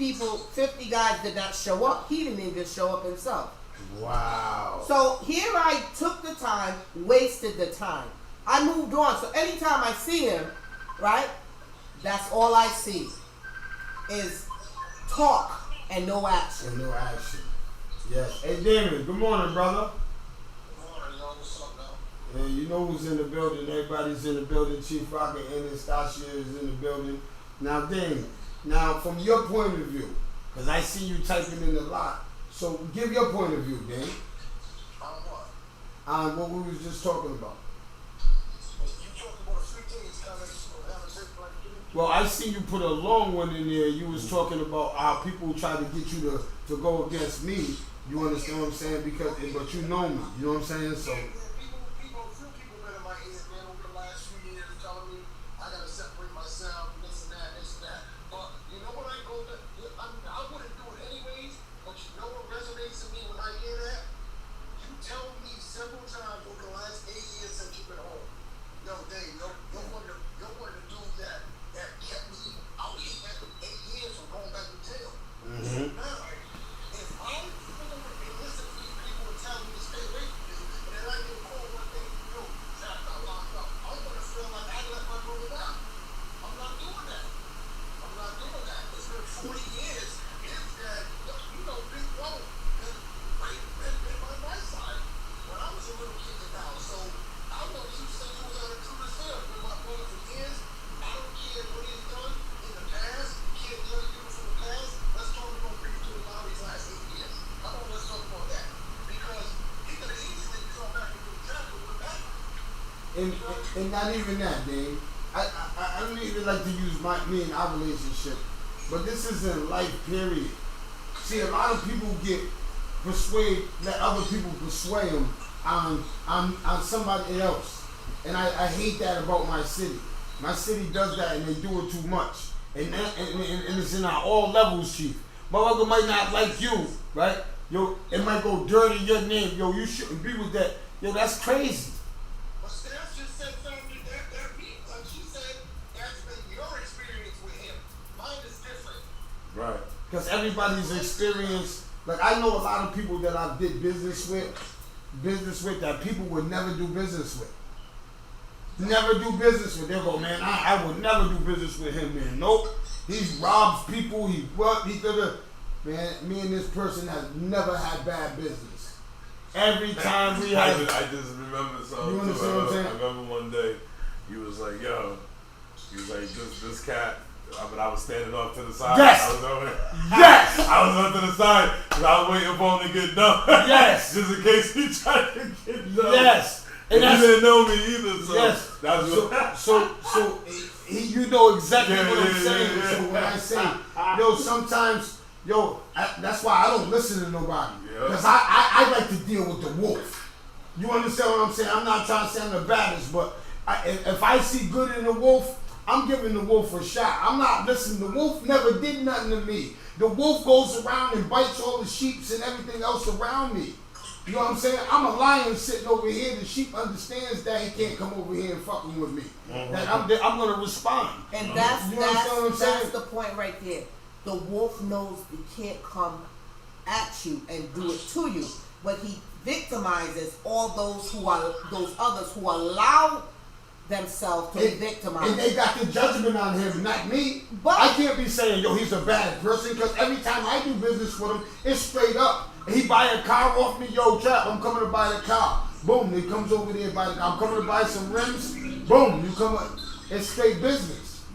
guys did not show up, he didn't even show up himself. Wow. So here I took the time, wasted the time. I moved on. So anytime I see him, right, that's all I see is talk and no action. And no action. Yes. Hey, Damon, good morning, brother. Good morning, y'all. What's up, now? Yeah, you know who's in the building. Everybody's in the building. Chief Rocket and Anastasia is in the building. Now, Damon, from your point of view, because I see you typing in a lot, so give your point of view, Damon. On what? On what we was just talking about. You talking about a few things kind of having sex like you? Well, I see you put a long one in there. You was talking about how people try to get you to go against me. You understand what I'm saying? But you know me. You know what I'm saying? So. Yeah, few people been in my ear, man, over the last few years telling me I gotta separate myself, this and that. But you know what I go to? I wouldn't do it anyways, but you know what resonates to me when I hear that? You tell me several times over the last 8 years since you've been home. Yo, Dave, you're one of the dudes that kept me out here after 8 years from going back to jail. Mm-hmm. Now, if I'm and listen to these people and tell me to stay away from you, and then I get a call one day, yo, Jack got locked up. I'm gonna feel like I let my brother down. I'm not doing that. It's been 40 years. His dad, you know, Big Bro, been by my side when I was a little kid in the house. So I know you said you was on a true film with my brother for years. I don't care what he's done in the past. Can't judge people from the past. Let's talk about bring you to the lobby's last 8 years. Come on, let's talk about that. Because he could have easily come back and do exactly what that. And not even that, Dave. I don't even like to use me and our relationship, but this is in life, period. See, a lot of people get let other people persuade them on somebody else. And I hate that about my city. My city does that and they do it too much. And it's in all levels, Chief. Motherfucker might not like you, right? Yo, it might go dirty your name. Yo, you shouldn't be with that. Yo, that's crazy. But Steph just said something that beat. Like she said, that's been your experience with him. Mine is different. Right. Because everybody's experience, like I know a lot of people that I did business with that people would never do business with. Never do business with. They'll go, man, I would never do business with him, man. Nope. He robs people, he could have. Man, me and this person have never had bad business. Every time we had. I just remember something. You understand what I'm saying? I remember one day, he was like, this cat. I was standing off to the side. Yes! I was over there. Yes! I was up to the side because I was waiting for him to get done. Yes! Just in case he tried to get done. Yes! And he didn't know me either, so yes. that's what. So you know exactly what I'm saying. Yeah. So when I say, yo, sometimes, that's why I don't listen to nobody. Because I like to deal with the wolf. You understand what I'm saying? I'm not trying to say I'm the baddest, but if I see good in the wolf, I'm giving the wolf a shot. I'm not listening. The wolf never did nothing to me. The wolf goes around and bites all the sheeps and everything else around me. You know what I'm saying? I'm a lion sitting over here. The sheep understands that he can't come over here and fucking with me. That I'm going to respond. And You understand what I'm that's saying? the point right there. The wolf knows he can't come at you and do it to you, but he victimizes all those others who allow themselves to be victimized. And they got the judgment on him, not me. But I can't be saying, yo, he's a bad person, because every time I do business with him, it's straight up. He buy a car off me, yo, Chap, I'm coming to buy the car. Boom, he comes over there and buy the car. I'm coming to buy some rims. Boom, you come up. It's straight business.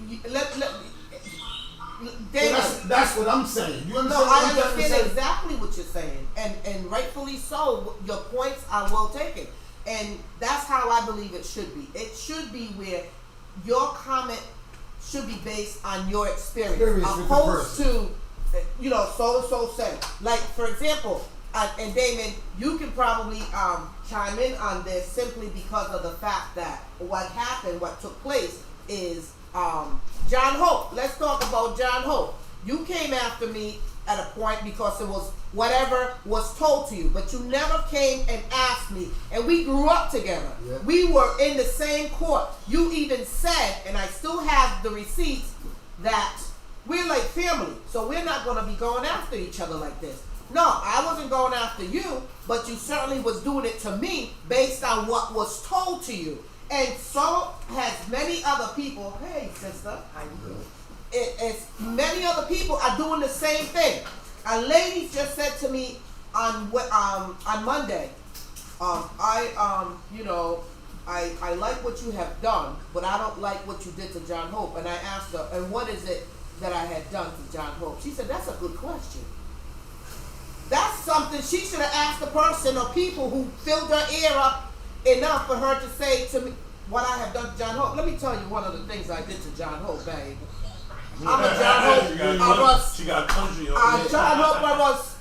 David, That's what I'm saying. You understand? no, what I I'm trying to understand say? exactly what you're saying, and rightfully so. Your points are well taken, and that's how I believe it should be. It should be where your comment should be based on your experience opposed to, so and so said. Like, for example, and Damon, you can probably chime in on this simply because of the fact that what took place is John Hope. Let's talk about John Hope. You came after me at a point because it was whatever was told to you, but you never came and asked me, and we grew up together. Yeah. We were in the same court. You even said, and I still have the receipts, that we're like family, so we're not going to be going after each other like this. No, I wasn't going after you, but you certainly was doing it to me based on what was told to you. And so has many other people. Hey, sister, how you doing? It's many other people are doing the same thing. A lady just said to me on Monday, I like what you have done, but I don't like what you did to John Hope. And I asked her, and what is it that I had done to John Hope? She said, that's a good question. That's something she should have asked the person or people who filled her ear up enough for her to say to me what I have done to John Hope. Let me tell you one of the things I did to John Hope, babe. I'm a John Hope. She got country on it. John Hope, I was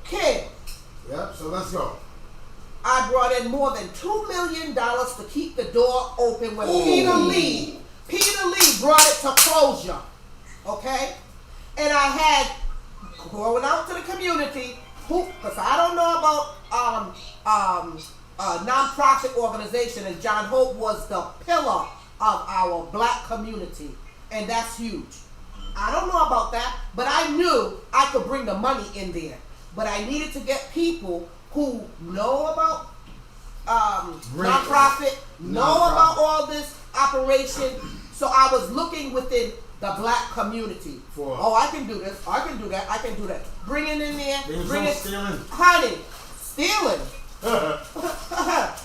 kid. Yep, so let's go. I brought in more than $2 million to keep the door open when Peter Lee brought it to closure. Okay? And I had going out to the community, because I don't know about non-profit organization, and John Hope was the pillar of our black community, and that's huge. I don't know about that, but I knew I could bring the money in there. But I needed to get people who know about non-profit, know about all this operation. So I was looking within the black community. I can do this, I can do that, I can do that. Bring it in there, bring it, stealing. Honey, stealing.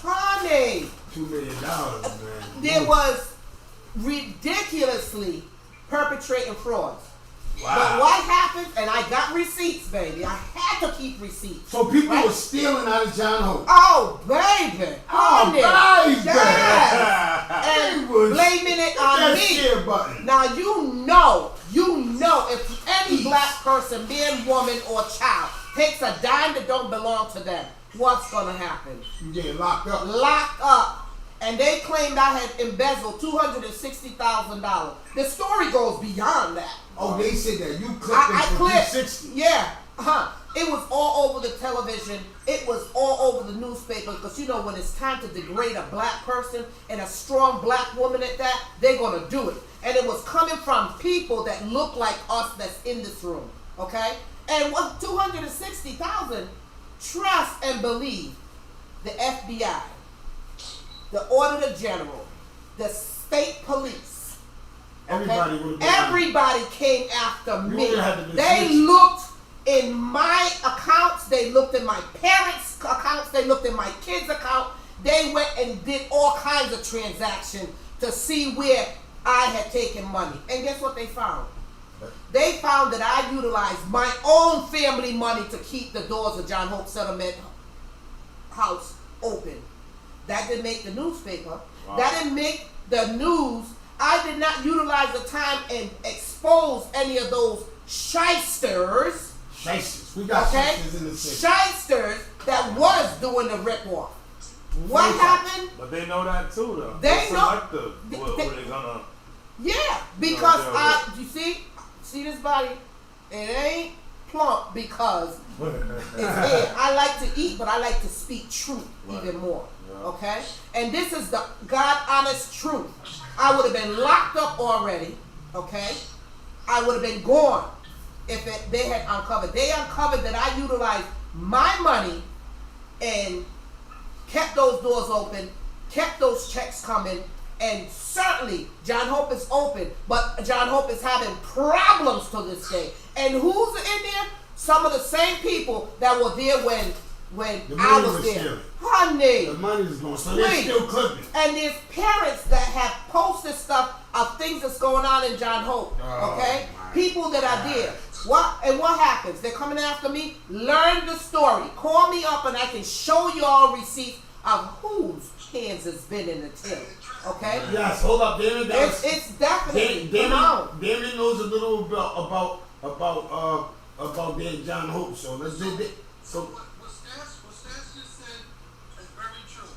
Honey. $2 million, man. There was ridiculously perpetrating frauds. Wow. But what happened, and I got receipts, baby. I had to keep receipts. So people were stealing out of John Hope. Oh, baby. Oh, baby. Yes. And blaming it on me. Share button. Now, you know, if any black person, man, woman, or child, takes a dime that don't belong to them, what's gonna happen? You get locked up. Locked up. And they claimed I had embezzled $260,000. The story goes beyond that. Oh, they said that you clipped I it for clipped. 360. Yeah. It was all over the television. It was all over the newspaper. Because you know when it's time to degrade a black person and a strong black woman at that, they're gonna do it. And it was coming from people that look like us that's in this room. Okay? And what 260,000, trust and believe the FBI, the Auditor General, the state police. Everybody would have been Everybody came after You me. would've had to be They snitching. looked in my accounts, they looked in my parents' accounts, they looked in my kids' account. They went and did all kinds of transactions to see where I had taken money. And guess what they found? They found that I utilized my own family money to keep the doors of John Hope Settlement House open. That didn't make the newspaper. Wow. That didn't make the news. I did not utilize the time and expose any of those shysters. Shysters. We got Okay? shysters in the city. Shysters that was doing the rip-off. What happened? But they know that too, though. They They're know- selective. What they gonna? Yeah, because Yeah, you see this body? It ain't plump because it's here. I like to eat, but I like to speak truth even more. Yeah. Okay? And this is the God honest truth. I would have been locked up already. Okay? I would have been gone if they had uncovered. They uncovered that I utilized my money and kept those doors open, kept those checks coming, and certainly John Hope is open, but John Hope is having problems to this day. And who's in there? Some of the same people that were there when The I money was was there. stealing. Honey. The money is going, so they're Please. still clipping. And there's parents that have posted stuff of things that's going on in John Hope. Okay? People that are there. What happens? They're coming after me. Learn the story. Call me up and I can show you all receipts of whose hands has been in the till. Okay? Yes, hold up, Damon. It's definitely come on. Damon knows a little about that John Hope show. Let's do it. So What Stas just said is very true.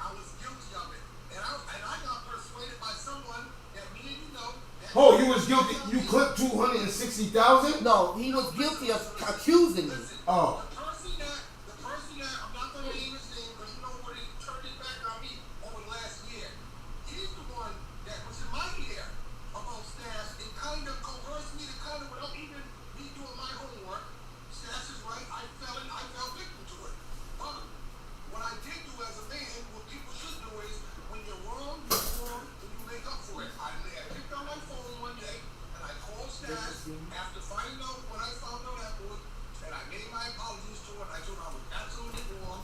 I was guilty of it. And I got persuaded by someone that me and you know. oh, you was guilty. You clipped 260,000. No, he was guilty of accusing me. Oh, The person that, I'm not going to name his name, but you know what, he turned his back on me over the last year. He's the one that was in my ear about Stas and kind of coerced me to kind of, without even me doing my homework. Stas is right, I fell victim to it. But what I did do as a man, what people should do is, when you're wrong, and you make up for it. I picked up my phone one day, and I called Stas after finding out what I found out afterwards, and I made my apologies to her, and I told her I was absolutely wrong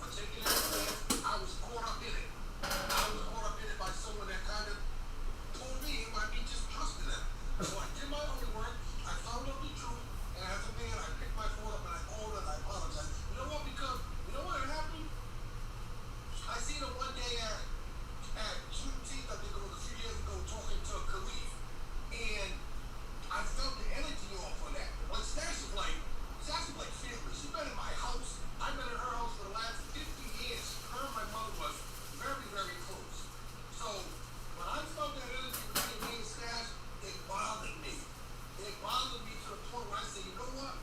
for taking that chance. I was caught up in it. I was caught up in it by someone that kind of told me it might be just trusting them. So I did my homework, I found out the truth, and as a man, I picked my phone up and I called her and I apologized. You know what? Because, you know what had happened? I seen her one day at Juneteenth, I think it was a few years ago, talking to Khalif, and I felt the energy off of that. But Stash is like family. She's been in my house. I've been in her house for the last 50 years. Her and my mother was very, very close. So when I felt that energy between me and Stash, it bothered me. It bothered me to the point where I said, you know what?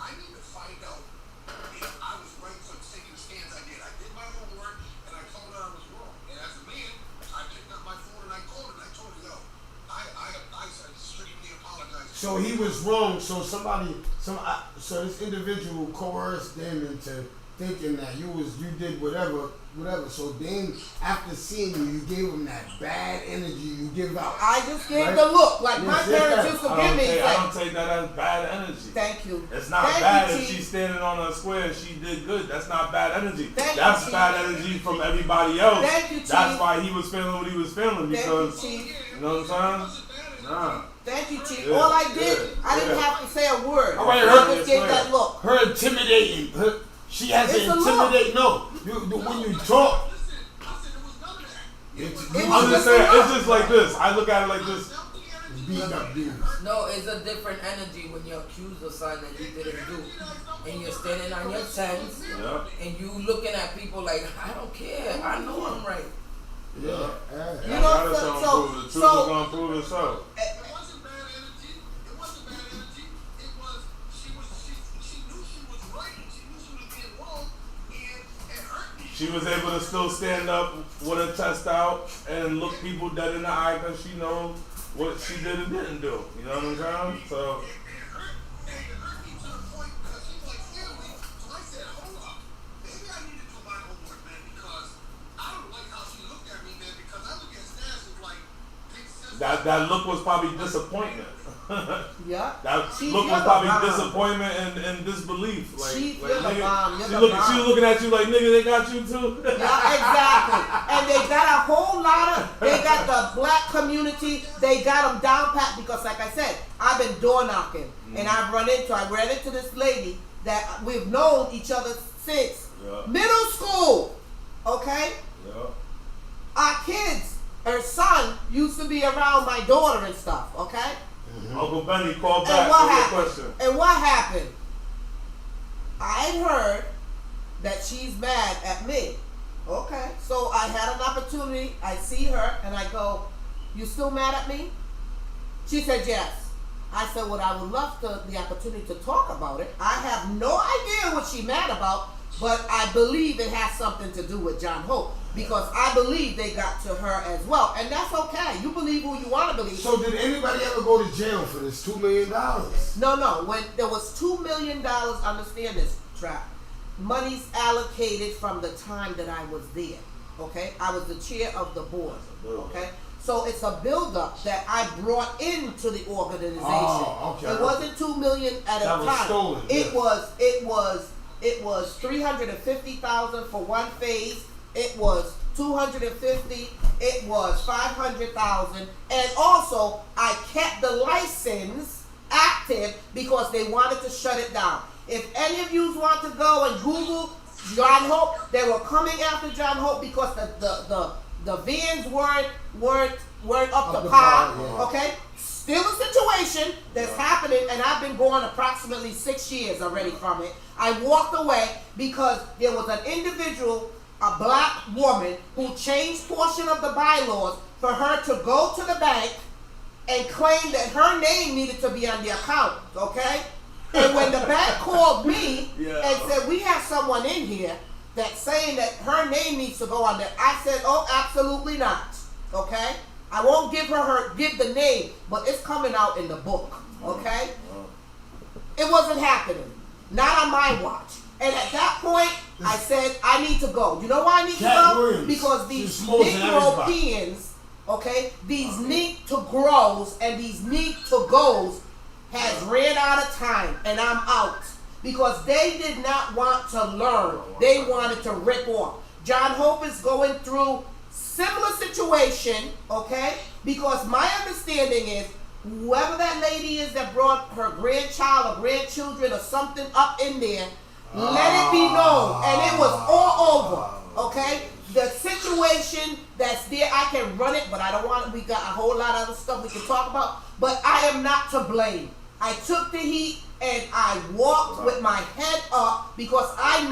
I need to find out if I was right for taking the stance I did. I did my homework and I told her I was wrong. And as a man, I picked up my phone and I called her and I told her, yo, I strictly apologize. so he was wrong. So so this individual coerced them into thinking that you did whatever. So then, after seeing you gave him that bad energy you give out. I just gave Right? the look like my Yes, yes, parents yes. used to I give don't me. take, I Like, don't take that as bad energy. thank you. It's not Thank bad you, if Chief. she's standing on a square and she did good. That's not bad energy. Thank That's you, Chief. bad energy from everybody else. Thank you, Chief. That's why he was feeling what he was feeling Thank you, because Chief. you know what I'm saying? Nah. Thank you, Chief. Yeah, All I did, yeah, I didn't yeah. have to say a word. All right, I her- just gave that look. Her intimidating. She has It's to a look. intimidate. No, when you talk. Listen, I said there was none of that. It I'm was just just saying, a look. it's just like this. I look at it like this. It's beating up dudes. No, it's a different energy when you're accused of something that you didn't do. And you're standing on your tens, and you looking at people like, I don't care, I know I'm right. Yeah. You know, the truth is gonna prove itself. It wasn't bad energy. It wasn't bad energy. It was she knew she was right. She knew she was being wrong, and it hurt me. She was able to still stand up with her chest out and look people dead in the eye because she knows what she did and didn't do. You know what I'm saying? So. It hurt me to the point because she was like scared me. So I said, hold up. Maybe I need to do my homework, man, because I don't like how she looked at me, man, because I look at Stas as like big sister. That look was probably disappointment. Yeah. That She look was feel the probably bomb. disappointment and disbelief. Like, She like feel the nigga, bomb. You're she the looking, bomb. she looking at you like, nigga, they got you too. Yeah, exactly. And they got a whole lot of, they got the black community, they got them down pat because like I said, I've been door knocking and I ran into this lady that we've known each other since middle school, okay? Yeah. Our kids, her son used to be around my daughter and stuff, okay? Uncle Benny called back And what with a happened? question. And what happened? I heard that she's mad at me. Okay, so I had an opportunity. I see her and I go, "You still mad at me?" She said yes. I said, "Well, I would love the opportunity to talk about it. I have no idea what she's mad about, but I believe it has something to do with John Hope because I believe they got to her as well, and that's okay. You believe who you want to believe." So did anybody ever go to jail for this $2 million? No. When there was $2 million, understand this, Trap. Money's allocated from the time that I was there. Okay, I was the chair of the board. Okay, so it's a buildup that I brought into the organization. Oh, okay. It wasn't $2 million at a That time. was stolen, It was $350,000 for one phase. It was $250,000. It was $500,000, and also I kept the license active because they wanted to shut it down. If any of you want to go and Google John Hope, they were coming after John Hope because the vans weren't up to par. Yeah. Okay, still a situation that's happening, and I've been going approximately 6 years already from it. I walked away because there was an individual, a black woman, who changed portion of the bylaws for her to go to the bank and claim that her name needed to be on the account. Okay. And when the bank called me and said, "We have someone in here that's saying that her name needs to go on there," I said, "Oh, absolutely not. Okay, I won't give the name, but it's coming out in the book. Okay, it wasn't happening, not on my watch." And at that point, I said, "I need to go." You know why I need to go? Williams. Because these She's exposing Negropeans, okay, these need to grows and these need to goes has ran out of time, and I'm out because they did not want to learn. They wanted to rip off. John Hope is going through similar situation, okay? Because my understanding is whoever that lady is that brought her grandchild or grandchildren or something up in there, let it be known, and it was all over, okay? The situation that's there, I can run it, but I don't want it. We got a whole lot of other stuff we can talk about, but I am not to blame. I took the heat and I walked with my head up because I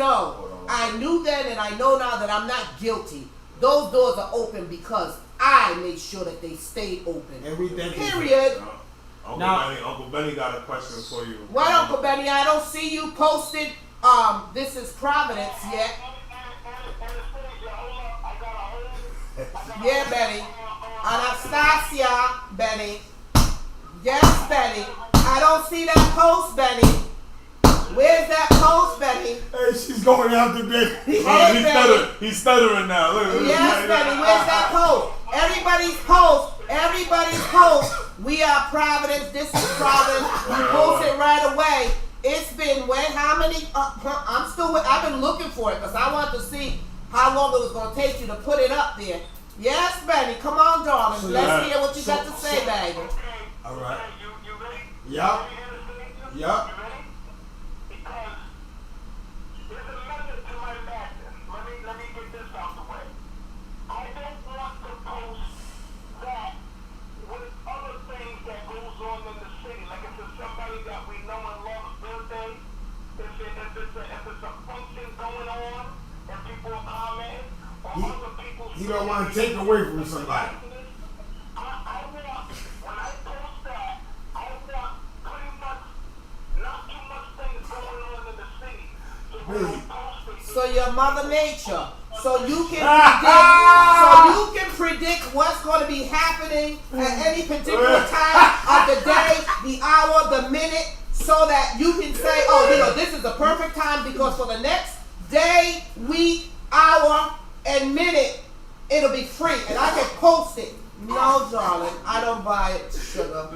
knew then and I know now that I'm not guilty. Those doors are open because I made sure that they stayed open. And we thank you. Period. Uncle Benny got a question for you. What, Uncle Benny? I don't see you posted. This is Providence yet. Yeah, Benny. Anastasia, Benny. Yes, Benny. I don't see that post, Benny. Where's that post, Benny? Hey, she's going after Benny. He's stuttering now. Look, yes, Benny. Where's that post? Everybody's post. We are Providence. This is Providence. We post it right away. It's been how many? I've been looking for it because I want to see how long it was going to take you to put it up there. Yes, Benny. Come on, darling. Let's hear what you got to say, baby. All right. You ready? Yup. Yup. Because there's a method to my madness. Let me get this out the way. I don't want to post that with other things that go He don't want to take away from somebody. I want, when I post that, I want pretty much not too much things going on in the city. So when I post it, So you're Mother Nature. So you can predict what's going to be happening at any particular time of the day, the hour, the minute, so that you can say, oh, this is the perfect time because for the next day, week, hour, and minute, it'll be free, and I can post it. No, darling, I don't buy it, sugar.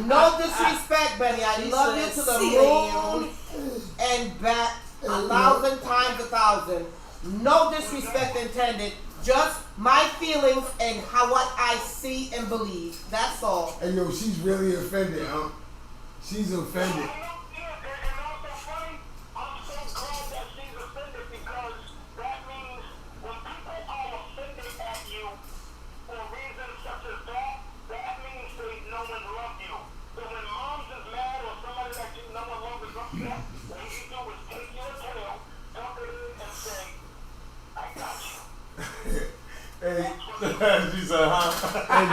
No disrespect, Benny. I love you to the moon and back 1,000 times 1,000. No disrespect intended. Just my feelings and what I see and believe. That's all. And yo, she's really offended, huh? She's offended. and also funny, I'm so glad that she's offended because that means when people are offended at you for reasons such as that, that means no one loves you. So when moms is mad or somebody that no one loves is upset, what you do is take your tail, dump it in, and say, I got you. Hey, She said, huh? hey,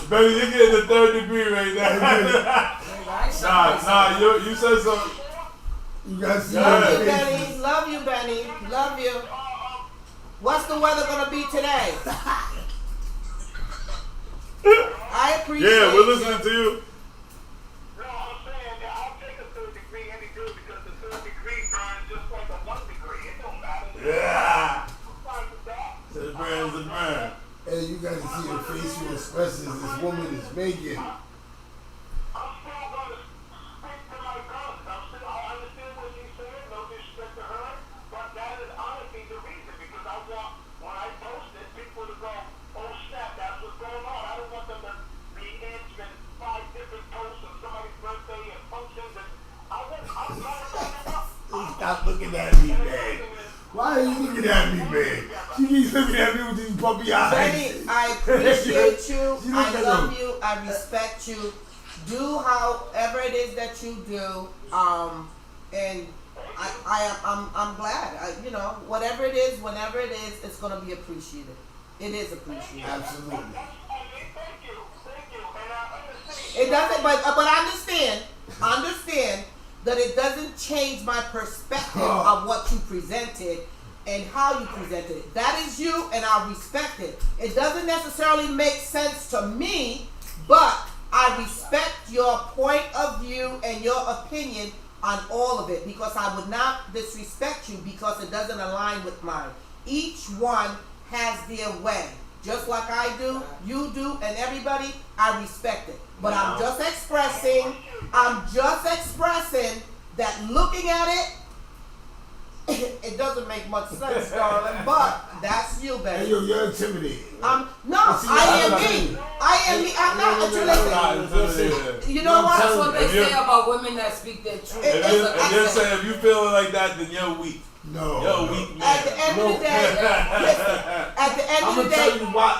Baby, you're getting the 3rd degree right now. Nah, you said something. you guys see Love her you, face. Benny. Love you, Benny. Love you. What's the weather gonna be today? I appreciate Yeah, we're listening to you. No, I'm saying that I'll take a 3rd degree any day because the 3rd degree burns just like a 1 degree. It don't matter. Yeah. I'm fine with that. The brand's the brand. Hey, you guys can see her facial expressions this woman is making. I'm still going to stick to my guns. I understand what she's saying, no disrespect to her, but that is honestly the reason because I want, when I post it, people to go, oh snap, that's what's going on. I don't want them to be answering 5 different posts of somebody's birthday and functions, and I'm Stop looking at me, man. Why are you looking at me, man? She keeps looking at me with these puppy eyes. Benny, I appreciate you. She I looks like love a- you. I respect you. Do however it is that you do. And I'm glad. Whatever it is, whenever it is, it's gonna be appreciated. It is appreciated. Absolutely. Thank you. And I understand. It doesn't, but understand that it doesn't change my perspective of what you presented and how you presented it. That is you, and I respect it. It doesn't necessarily make sense to me, but I respect your point of view and your opinion on all of it because I would not disrespect you because it doesn't align with mine. Each one has their way. Just like I do, you do, and everybody, I respect it. But I'm just expressing that looking at it, it doesn't make much sense, darling. But that's you, Hey, baby. yo, you're intimidated. No, See, I am I'm me. I am me. I'm not intimidated. You know That's what? what they say about women that speak their truth. It- If you're saying if you feeling like that, then you're weak. No. You're weak, man. At the end of the day, listen, at the end I'm of the gonna tell day, you why.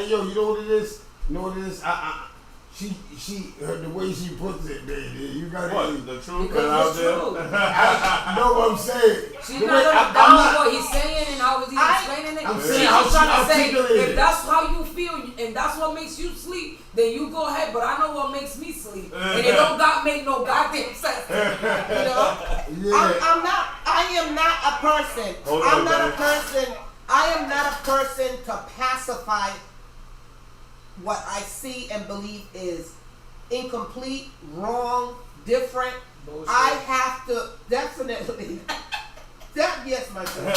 Yo, you know what it is? You know what it is? The way she puts it, man. You got What? it. The truth Because and out it's there? true. I know what I'm saying. She's The not way- gonna down what he's saying and how he's explaining it. I'm She's saying how just she trying to say, articulated if it. that's how you feel and that's what makes you sleep, then you go ahead. But I know what makes me sleep, and it don't make no goddamn sense. you know, Yeah. I am not a person. Hold I'm on, not a baby. person. I am not a person to pacify what I see and believe is incomplete, wrong, different. Bullshit. I have to definitely. Yes, my girl.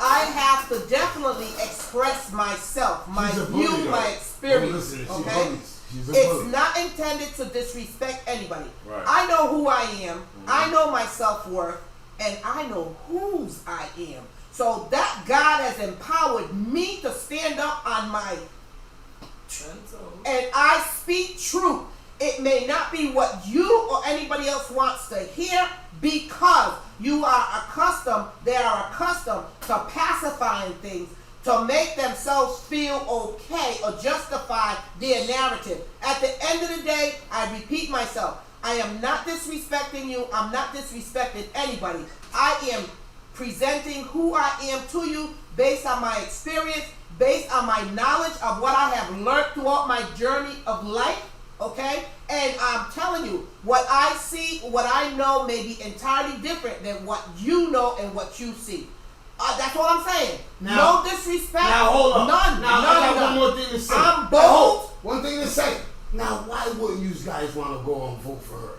I have to definitely express myself, my She's a bully, view, though. my experience. Listen, she Okay. bullies. She's a It's bully. not intended to disrespect anybody. Right. I know who I am. I know my self-worth, and I know whose I am. So that God has empowered me to stand up on my and I speak truth. It may not be what you or anybody else wants to hear because they are accustomed to pacifying things to make themselves feel okay or justify their narrative. At the end of the day, I repeat myself, I am not disrespecting you. I'm not disrespecting anybody. I am presenting who I am to you based on my experience, based on my knowledge of what I have learned throughout my journey of life, okay? And I'm telling you, what I see, what I know may be entirely different than what you know and what you see. That's what I'm saying. Now, no disrespect. Now hold on. None. Now none, I got none. one more thing to say. I'm bold. One thing to say. Now, why wouldn't you guys want to go and vote for her?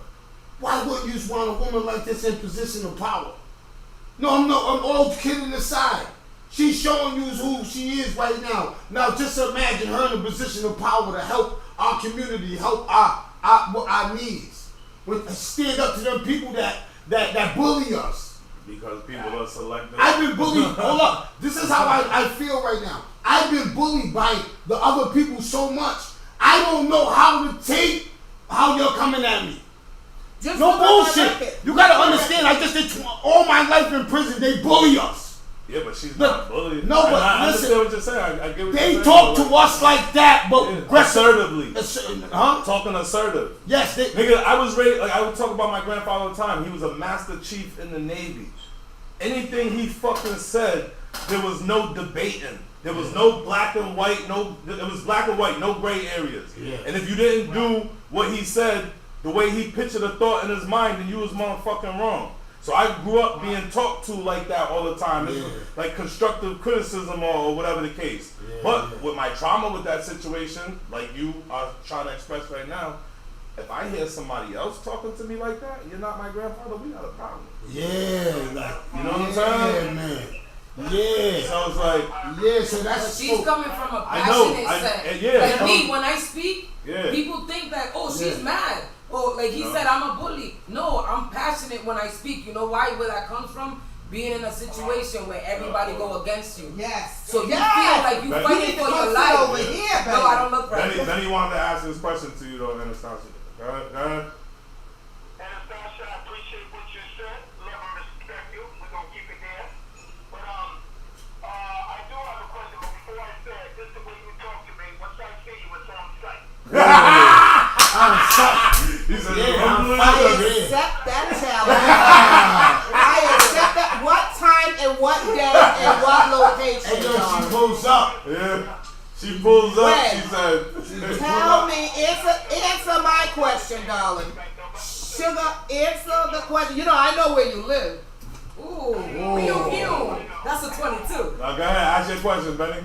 Why wouldn't you want a woman like this in position of power? No, I'm all kidding aside. She's showing you who she is right now. Now, just imagine her in a position of power to help our community, help our needs. Stand up to them people that bully us. Because people are selective. I've been bullied. Hold up. This is how I feel right now. I've been bullied by the other people so much. I don't know how to take how you're coming at me. Just no bullshit. You gotta understand. I just did all my life in prison. They bully us. Yeah, but she's not bullied. No, but I listen. understand what you're saying. I get what They you're talk saying. to us like that, but assertively. Huh? Talking assertive. Yes. Nigga, I was raised, like I would talk about my grandfather all the time. He was a master chief in the Navy. Anything he fucking said, there was no debating. There was no black and white, it was black and white, no gray areas. Yeah. And if you didn't do what he said, the way he pictured a thought in his mind, then you was motherfucking wrong. So I grew up being talked to like that all the time. It's like constructive criticism or whatever the case. But with my trauma with that situation, like you are trying to express right now, if I hear somebody else talking to me like that, you're not my grandfather, we got a problem. Yeah, like, you know what I'm saying? Yeah, man. Yeah. So it's like, yeah, so that's she's coming from a I know, passionate yeah. Like me, when I speak, yeah. people think that, oh, she's mad. Or like he said, I'm a bully. No, I'm passionate when I speak. You know why? Where that comes from? Being in a situation where everybody go against you. Yes. So you feel like you fighting for your life. Over here, baby. No, I don't look right. Then he wanted to ask this question to you though, Anastasia. Go ahead. Anastasia, I appreciate what you said. Love and respect you. We're going to keep it there. But I do have a question. But before I say it, just the way you talk to me, once I see you, it's on sight. I'm sorry. He said, I accept that challenge. I accept that. What time and what day and what location? And she pulls up. Yeah. She pulls up, Wait. she said. Tell me, answer my question, darling. Sugar, answer the question. You know, I know where you live. Ooh. Pew, pew. That's a 22. Now go ahead, ask your question, Benny.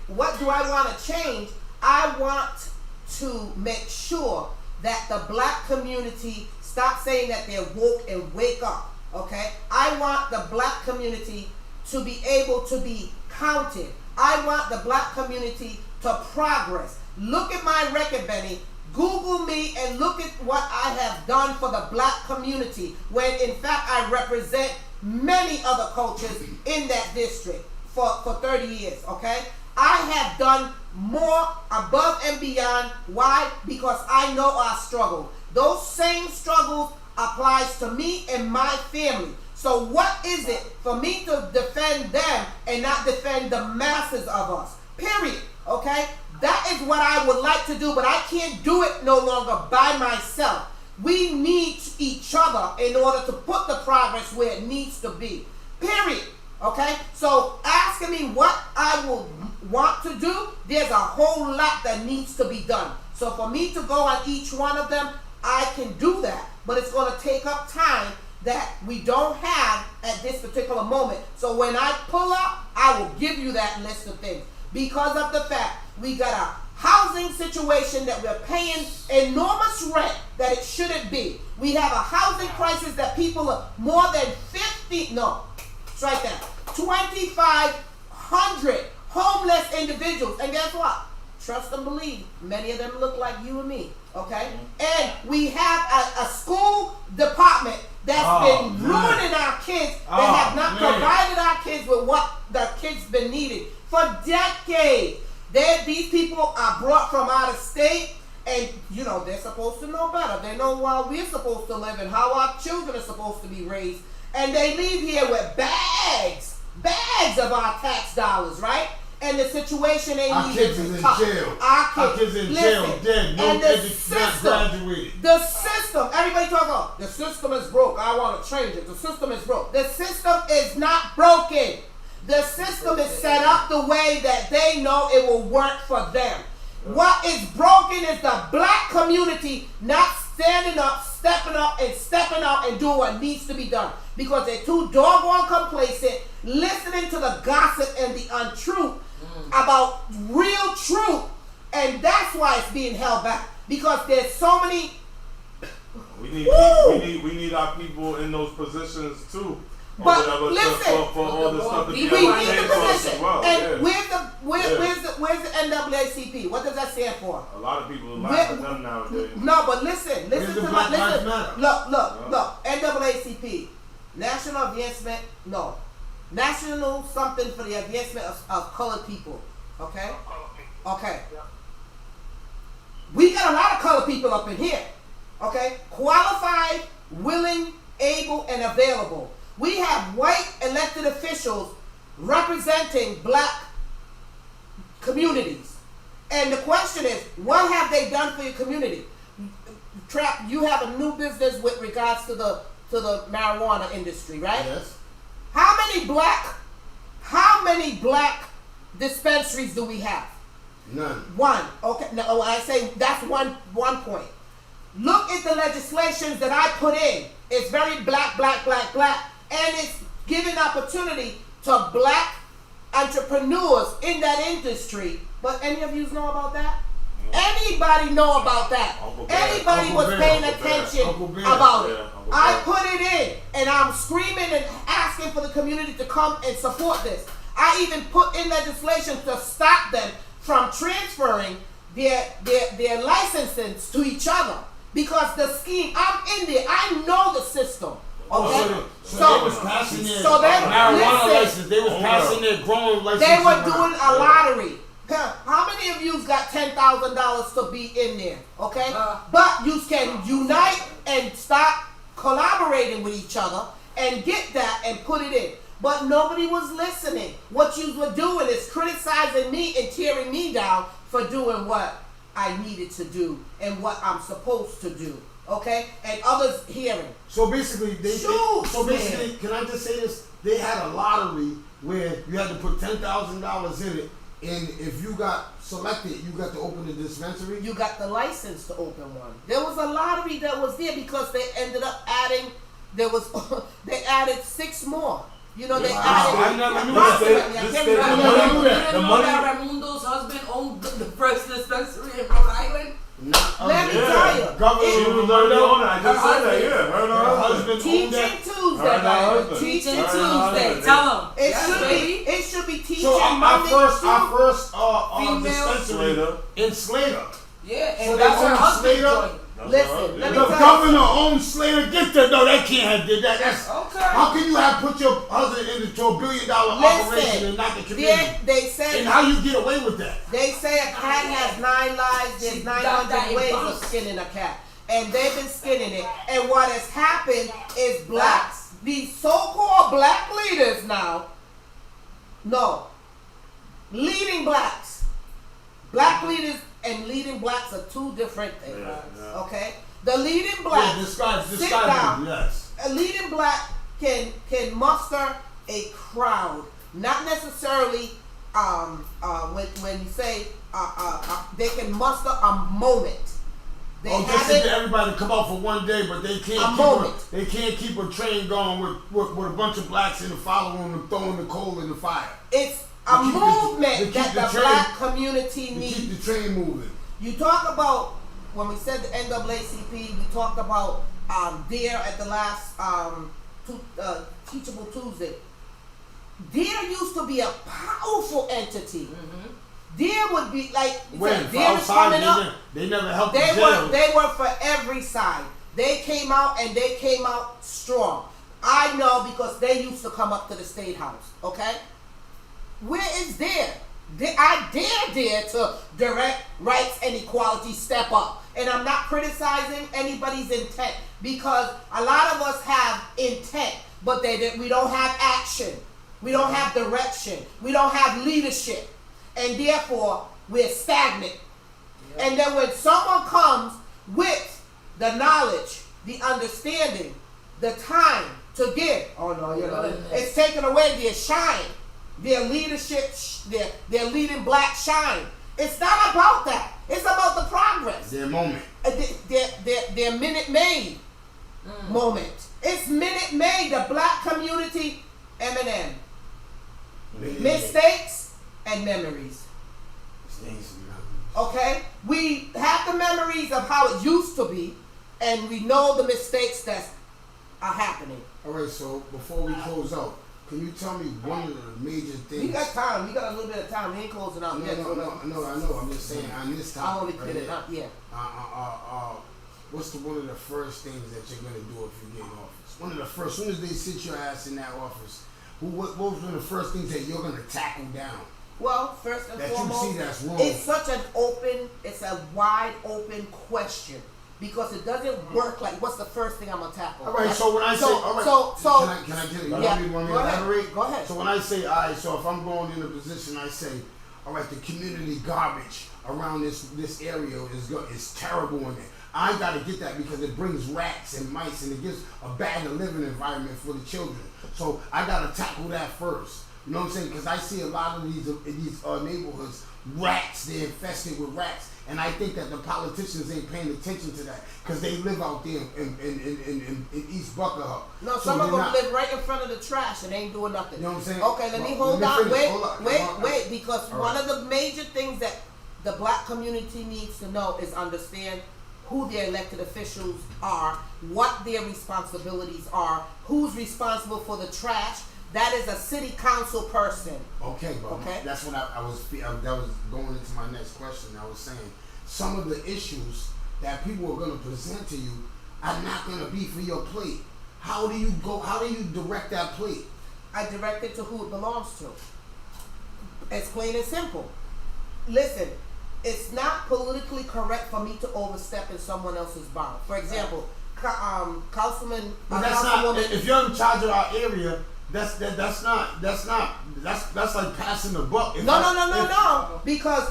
What do I want to change? I want to make sure that the black community stop saying that they're woke and wake up, okay? I want the black community to be able to be counted. I want the black community to progress. Look at my record, Benny. Google me and look at what I have done for the black community when in fact I represent many other cultures in that district for 30 years, okay? I have done more above and beyond. Why? Because I know our struggle. Those same struggles applies to me and my family. So what is it for me to defend them and not defend the masses of us? Period. Okay? That is what I would like to do, but I can't do it no longer by myself. We need each other in order to put the progress where it needs to be. Period. Okay? So asking me what I will want to do, there's a whole lot that needs to be done. So for me to go on each one of them, I can do that. But it's going to take up time that we don't have at this particular moment. So when I pull up, I will give you that list of things. Because of the fact we got a housing situation that we're paying enormous rent that it shouldn't be. We have a housing crisis that people are more than 2,500 homeless individuals. And guess what? Trust and believe, many of them look like you and me, okay? And we have a school department that's been ruining our kids, that have not provided our kids with what the kids been needing. for decades. These people are brought from out of state, and you know they're supposed to know better. They know how we're supposed to live and how our children are supposed to be raised, and they leave here with bags of our tax dollars, right? And the situation ain't Our kids is in tough. jail. Our kids in jail, dead, no and the education, not graduated. The system, everybody talk about the system is broke. I want to change it. The system is broke. The system is not broken. The system is set up the way that they know it will work for them. What is broken is the black community not standing up, stepping out and doing what needs to be done. Because they're too doggone complacent, listening to the gossip and the untruth about real truth. And that's why it's being held back. Because there's so many... We need our people in those positions too. But listen, for all the stuff to we be need able to the pay for us position. as well. And Yeah. where's the NAACP? What does that stand for? A lot of people laugh at them nowadays. No, but listen Where's the to Black my Lives listen. Matter? Look. NAACP, National Advancement. No, National something for the advancement of colored people. Okay. Okay. We got a lot of colored people up in here. Okay, qualified, willing, able, and available. We have white elected officials representing black communities. And the question is, what have they done for your community? Trap, you have a new business with regards to the marijuana industry, right? Yes. How many black dispensaries do we have? None. One. Okay, no, I say that's one point. Look at the legislations that I put in. It's very black, and it's giving opportunity to black entrepreneurs in that industry. But any of you know about that? Anybody know about that? Anybody was paying attention about it? I put it in, and I'm screaming and asking for the community to come and support this. I even put in legislation to stop them from transferring their licenses to each other. Because the scheme, I'm in there. I know the system. Okay? So they was passing their marijuana license. They was passing their growing license. They were doing a lottery. How many of you got $10,000 to be in there? Okay? But you can unite and start collaborating with each other and get that and put it in. But nobody was listening. What you were doing is criticizing me and tearing me down for doing what I needed to do and what I'm supposed to do, okay? And others hearing. So basically, can I just say this? They had a lottery where you had to put $10,000 in it, and if you got selected, you got to open the dispensary. You got the license to open one. There was a lottery that was there because they ended up adding. They added 6 more. You know, they added. The money that Raimundo's husband owned the first dispensary in Rhode Island. Let me tell you. She was already on it. I just said that. Yeah, her husband. Teaching Tuesday. Teaching Tuesday. Tell them. It should be teaching So Monday. our first female dispensary in Slater. Yeah, and So that's they her own husband Slater? joint. Listen, let me The tell governor owns Slater. Get that? No, they can't have did that. That's Okay. How can you have put your husband into a $1 billion operation and not the community? They said. And how you get away with that? They say a cat has 9 lives. There's 900 ways of skinning a cat, and they've been skinning it. And what has happened is blacks, these so-called black leaders now, leading blacks, black leaders and leading blacks are 2 different things. Yeah. Okay, the leading black. Describe sit down. it, yes. A leading black can muster a crowd, not necessarily when you say they can muster a moment. They get everybody to come out for one day, but they can't keep a train going with a bunch of blacks in the following them throwing the coal in the fire. It's a movement that the black community needs. Keep the train moving. You talk about when we said the NAACP, we talked about DARE at the last Teachable Tuesday. DARE used to be a powerful entity. DARE would be like DARE is coming up. They never helped the jail. They were for every side. They came out and they came out strong. I know because they used to come up to the State House. Okay. Where is there? I dare to direct rights and equality step up. And I'm not criticizing anybody's intent, because a lot of us have intent, but we don't have action. We don't have direction. We don't have leadership. And therefore, we're stagnant. Yeah. And then when someone comes with the knowledge, the understanding, the time to give, it's taken away their shine, their leadership, their leading black shine. It's not about that. It's about the progress. Their moment. Their Minute Maid moment. It's Minute Maid, the black community, Eminem. Mistakes and memories. Okay? We have the memories of how it used to be, and we know the mistakes that are happening. All right, so before we close out, can you tell me one of the major things? We got time. We got a little bit of time. We ain't closing out yet. No, I know. I'm just saying on this topic. I only cleared it up. Yeah. What's one of the first things that you're gonna do if you get in office? One of the first, as soon as they sit your ass in that office, what was one of the first things that you're gonna tackle down? Well, first and that foremost, you see that's wrong. It's such an it's a wide open question, because it doesn't work like, what's the first thing I'm gonna tackle? All right, so when I say, all right, can I get it? You want me to elaborate? Go ahead. So when I say, all right, so if I'm going in a position, I say, all right, the community garbage around this area is terrible in there. I got to get that because it brings rats and mice, and it gives a bad living environment for the children. So I got to tackle that first. You know what I'm saying? Because I see a lot of these neighborhoods, rats, they're infested with rats. And I think that the politicians ain't paying attention to that because they live out there in East Buckahoe. No, some of them live right in front of the trash and ain't doing nothing. You know what I'm saying? Okay, let me hold on. Wait, because one of the major things that the black community needs to know is understand who their elected officials are, what their responsibilities are, who's responsible for the trash. That is a city council person. Okay, but that's what that was going into my next question. I was saying some of the issues that people are going to present to you are not going to be for your plate. How do you direct that plate? I direct it to who it belongs to. It's plain and simple. Listen, it's not politically correct for me to overstep in someone else's bound. For example, Councilman. But that's not. If you're in charge of our area, that's like passing the buck. No. Because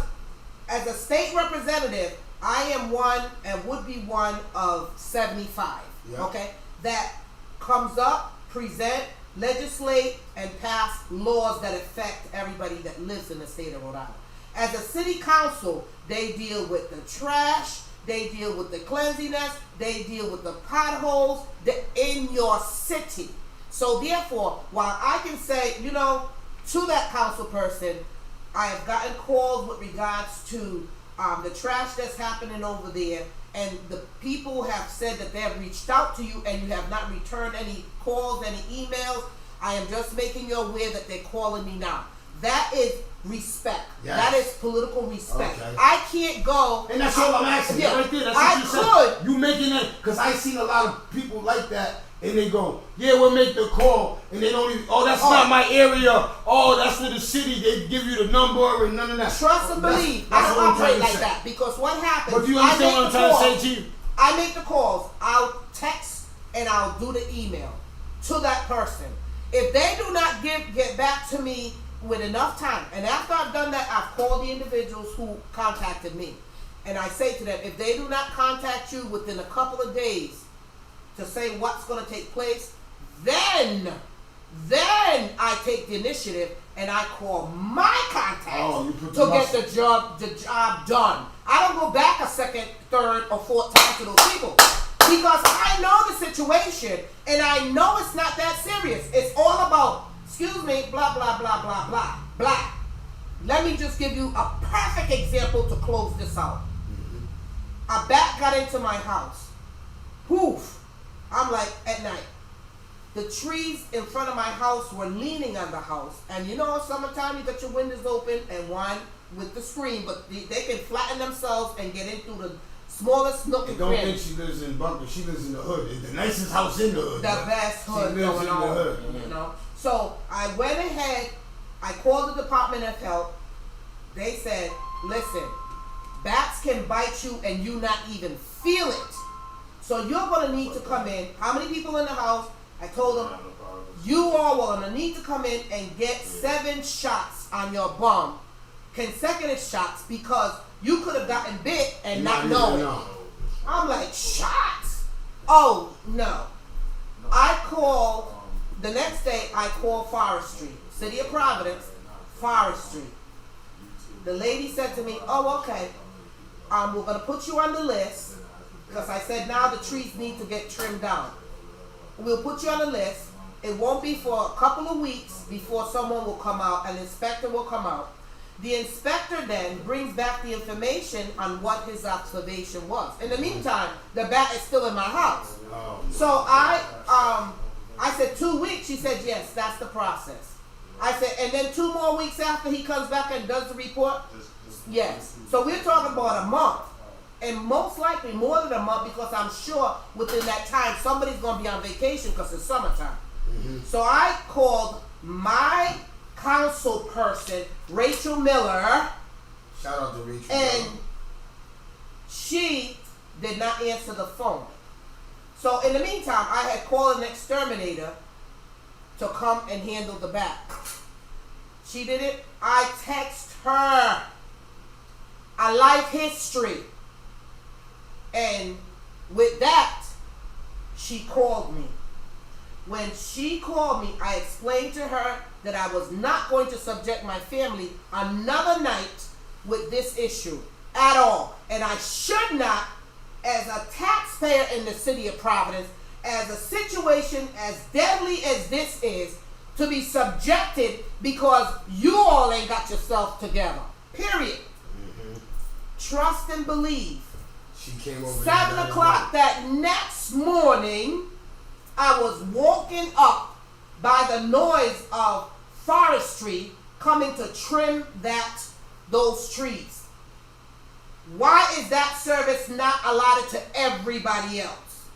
as a state representative, I am one and would be one of 75. Yep. Okay, that comes up, present, legislate, and pass laws that affect everybody that lives in the state of Rhode Island. As a city council, they deal with the trash, they deal with the cleanliness, they deal with the potholes in your city. So therefore, while I can say, to that council person, I have gotten calls with regards to the trash that's happening over there, and the people have said that they have reached out to you and you have not returned any calls, any emails. I am just making you aware that they're calling me now. That is respect. Yes. That is political respect. Okay. I can't go. And that's all I'm asking. Yeah, right there. That's what you said. You making it, because I seen a lot of people like that, and they go, yeah, we'll make the call, and they don't even, that's not my area. Oh, that's for the city. They give you the number and none of that. Trust and believe. I don't operate like that, because what happens? But do you understand what I'm trying to say, Chief? I make the calls. I'll text and I'll do the email to that person. If they do not get back to me with enough time, and after I've done that, I've called the individuals who contacted me, and I say to them, if they do not contact you within a couple of days to say what's going to take place, then I take the initiative and I call my contacts to get the job done. I don't go back a second, third, or fourth time to those people, because I know the situation and I know it's not that serious. It's all about, excuse me, blah, blah, blah, blah, blah, blah. Let me just give you a perfect example to close this out. A bat got into my house. Poof. I'm like, at night. The trees in front of my house were leaning on the house. And summertime, you got your windows open and one with the screen, but they can flatten themselves and get in through the smallest nook and cranny. Don't think she lives in Bunker. She lives in the hood. It's the nicest house in the hood. The best hood going on. So I went ahead I called the Department of Health. They said, listen, bats can bite you and you not even feel it. So you're going to need to come in. How many people in the house? I told them, you all are going to need to come in and get 7 shots on your bum, consecutive shots, because you could have gotten bit and not know it. I'm like, shots? Oh, no. I called, the next day I called Forestry, City of Providence, Forestry. The lady said to me, oh, okay, we're going to put you on the list, because I said now the trees need to get trimmed down. We'll put you on the list. It won't be for a couple of weeks before someone will come out, an inspector will come out. The inspector then brings back the information on what his observation was. In the meantime, the bat is still in my house. So I said 2 weeks. She said, yes, that's the process. I said, and then 2 more weeks after he comes back and does the report? Yes. So we're talking about a month. And most likely more than a month, because I'm sure within that time somebody's going to be on vacation because it's summertime. So I called my council person, Rachel Miller. Shout out to Rachel. And she did not answer the phone. So in the meantime, I had called an exterminator to come and handle the bat. She did it. I text her a life history. And with that, she called me. When she called me, I explained to her that I was not going to subject my family another night with this issue at all. And I should not, as a taxpayer in the city of Providence, as a situation as deadly as this is, to be subjected because you all ain't got yourself together. Period. Trust and believe. She came over 7 o'clock that next morning, I was woken up by the noise of forestry coming to trim those trees. Why is that service not allotted to everybody else?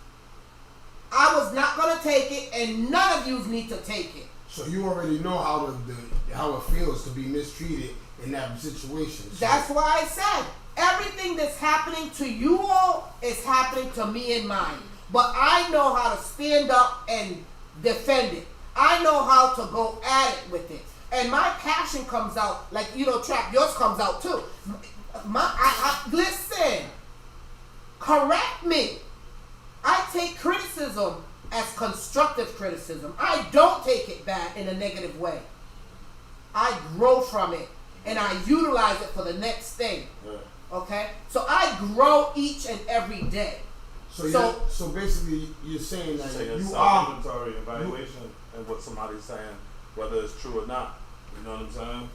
I was not going to take it, and none of you need to take it. So you already know how it feels to be mistreated in that situation. So that's why I said everything that's happening to you all is happening to me and mine. But I know how to stand up and defend it. I know how to go at it with it. And my passion comes out, like, Trap, yours comes out too. Listen, correct me. I take criticism as constructive criticism. I don't take it bad in a negative way. I grow from it and I utilize it for the next thing. Okay? So I grow each and every day. So basically, you're saying that you are inventory evaluation and what somebody's saying, whether it's true or not. You know what I'm saying?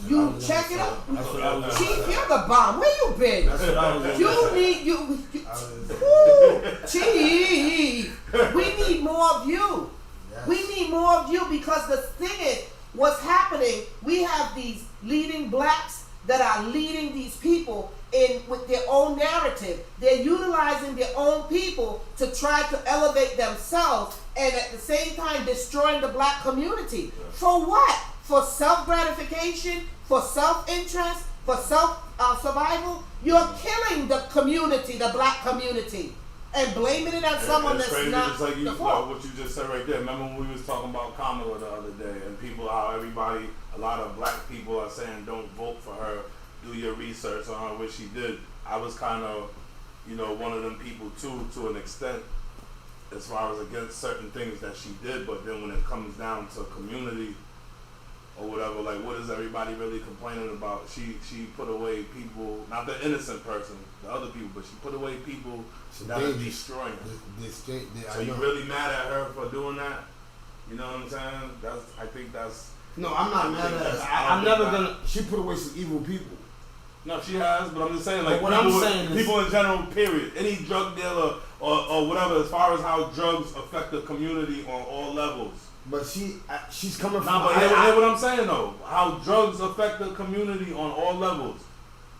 You check it out. Chief, you're the bomb. Where you been? Chief, we need more of you. Yes. We need more of you, because the thing is, what's happening, we have these leading blacks that are leading these people in with their own narrative. They're utilizing their own people to try to elevate themselves, and at the same time destroying the black community. For what? For self-gratification, for self-interest, for self-survival. You're killing the community, the black community, and blaming it on someone that's crazy. not It's like the fault. what you just said right there. Remember when we was talking about Kamala the other day, and how a lot of black people are saying don't vote for her, do your research on her, what she did. I was kind of, one of them people too, to an extent, as far as against certain things that she did. But then when it comes down to community or whatever, like, what is everybody really complaining about? She put away people, not the innocent person, the other people, but she put away people that are destroying. So you really mad at her for doing that? You know what I'm saying? I think that's. No, I'm not mad at her. I'm never gonna. She put away some evil people. No, she has, but I'm just saying, like, what I'm saying people in general, period. Any drug dealer or whatever, as far as how drugs affect the community on all levels. But she's coming from. Nah, but hear what I'm saying though. How drugs affect the community on all levels.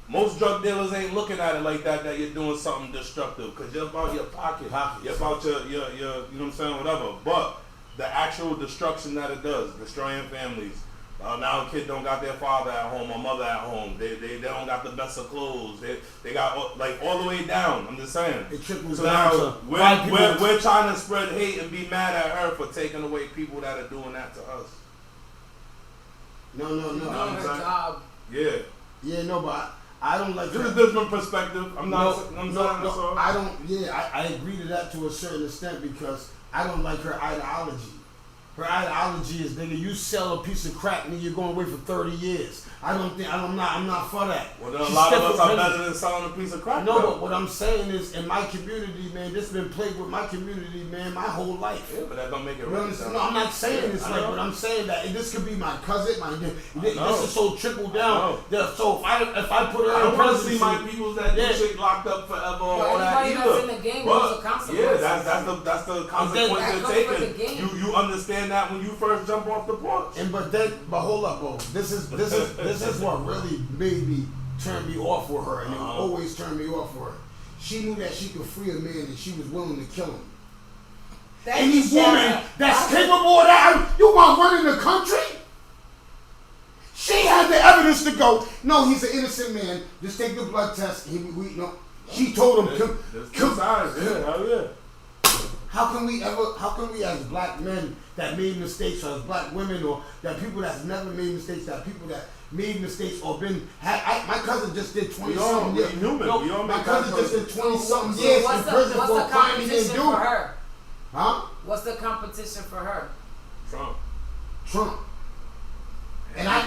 Most drug dealers ain't looking at it like that you're doing something destructive, because you're about your pocket. You're about your you know what I'm saying, whatever. But the actual destruction that it does, destroying families, Now a kid don't got their father at home or mother at home. They don't got the best of clothes. They got like all the way down. I'm just saying. It trickles So down now to we're trying to spread hate and be mad at her for taking away people that are doing that to us. No. Doing her job. Yeah. Yeah, no, but I don't like Just a her. different perspective. I don't. Yeah, I agree to that to a certain extent because I don't like her ideology. Her ideology is, nigga, you sell a piece of crack, nigga, you're going away for 30 years. I'm not for that. Well, then a lot of us are better than selling a piece of crack. No, but what I'm saying is, in my community, man, this been played with my community, man, my whole life. Yeah, but that don't make it right. No, I'm not saying it's like, but I'm saying that this could be my cousin, this is so trickle down. So if I put her I in don't want to presidency, see my peoples that do shit locked up forever or all that either. That's in the game, But, consequence. yeah, that's the consequence they're taking. You understand that when you first jump off the porch. But hold up, bro. This is what really made me turn me off with her, and it always turned me off with her. She knew that she could free a man, and she was willing to kill him. Any woman that's capable of that, you want running the country? She had the evidence to go. No, he's an innocent man. Just take the blood test. She told him, kill. Yeah. How can we as black men that made mistakes, or as black women, or that people that's never made mistakes, that people that made mistakes or my cousin just did 20-something years. My cousin just did 20-something years in prison for a crime he didn't do. Huh? What's the competition for her? Trump. And I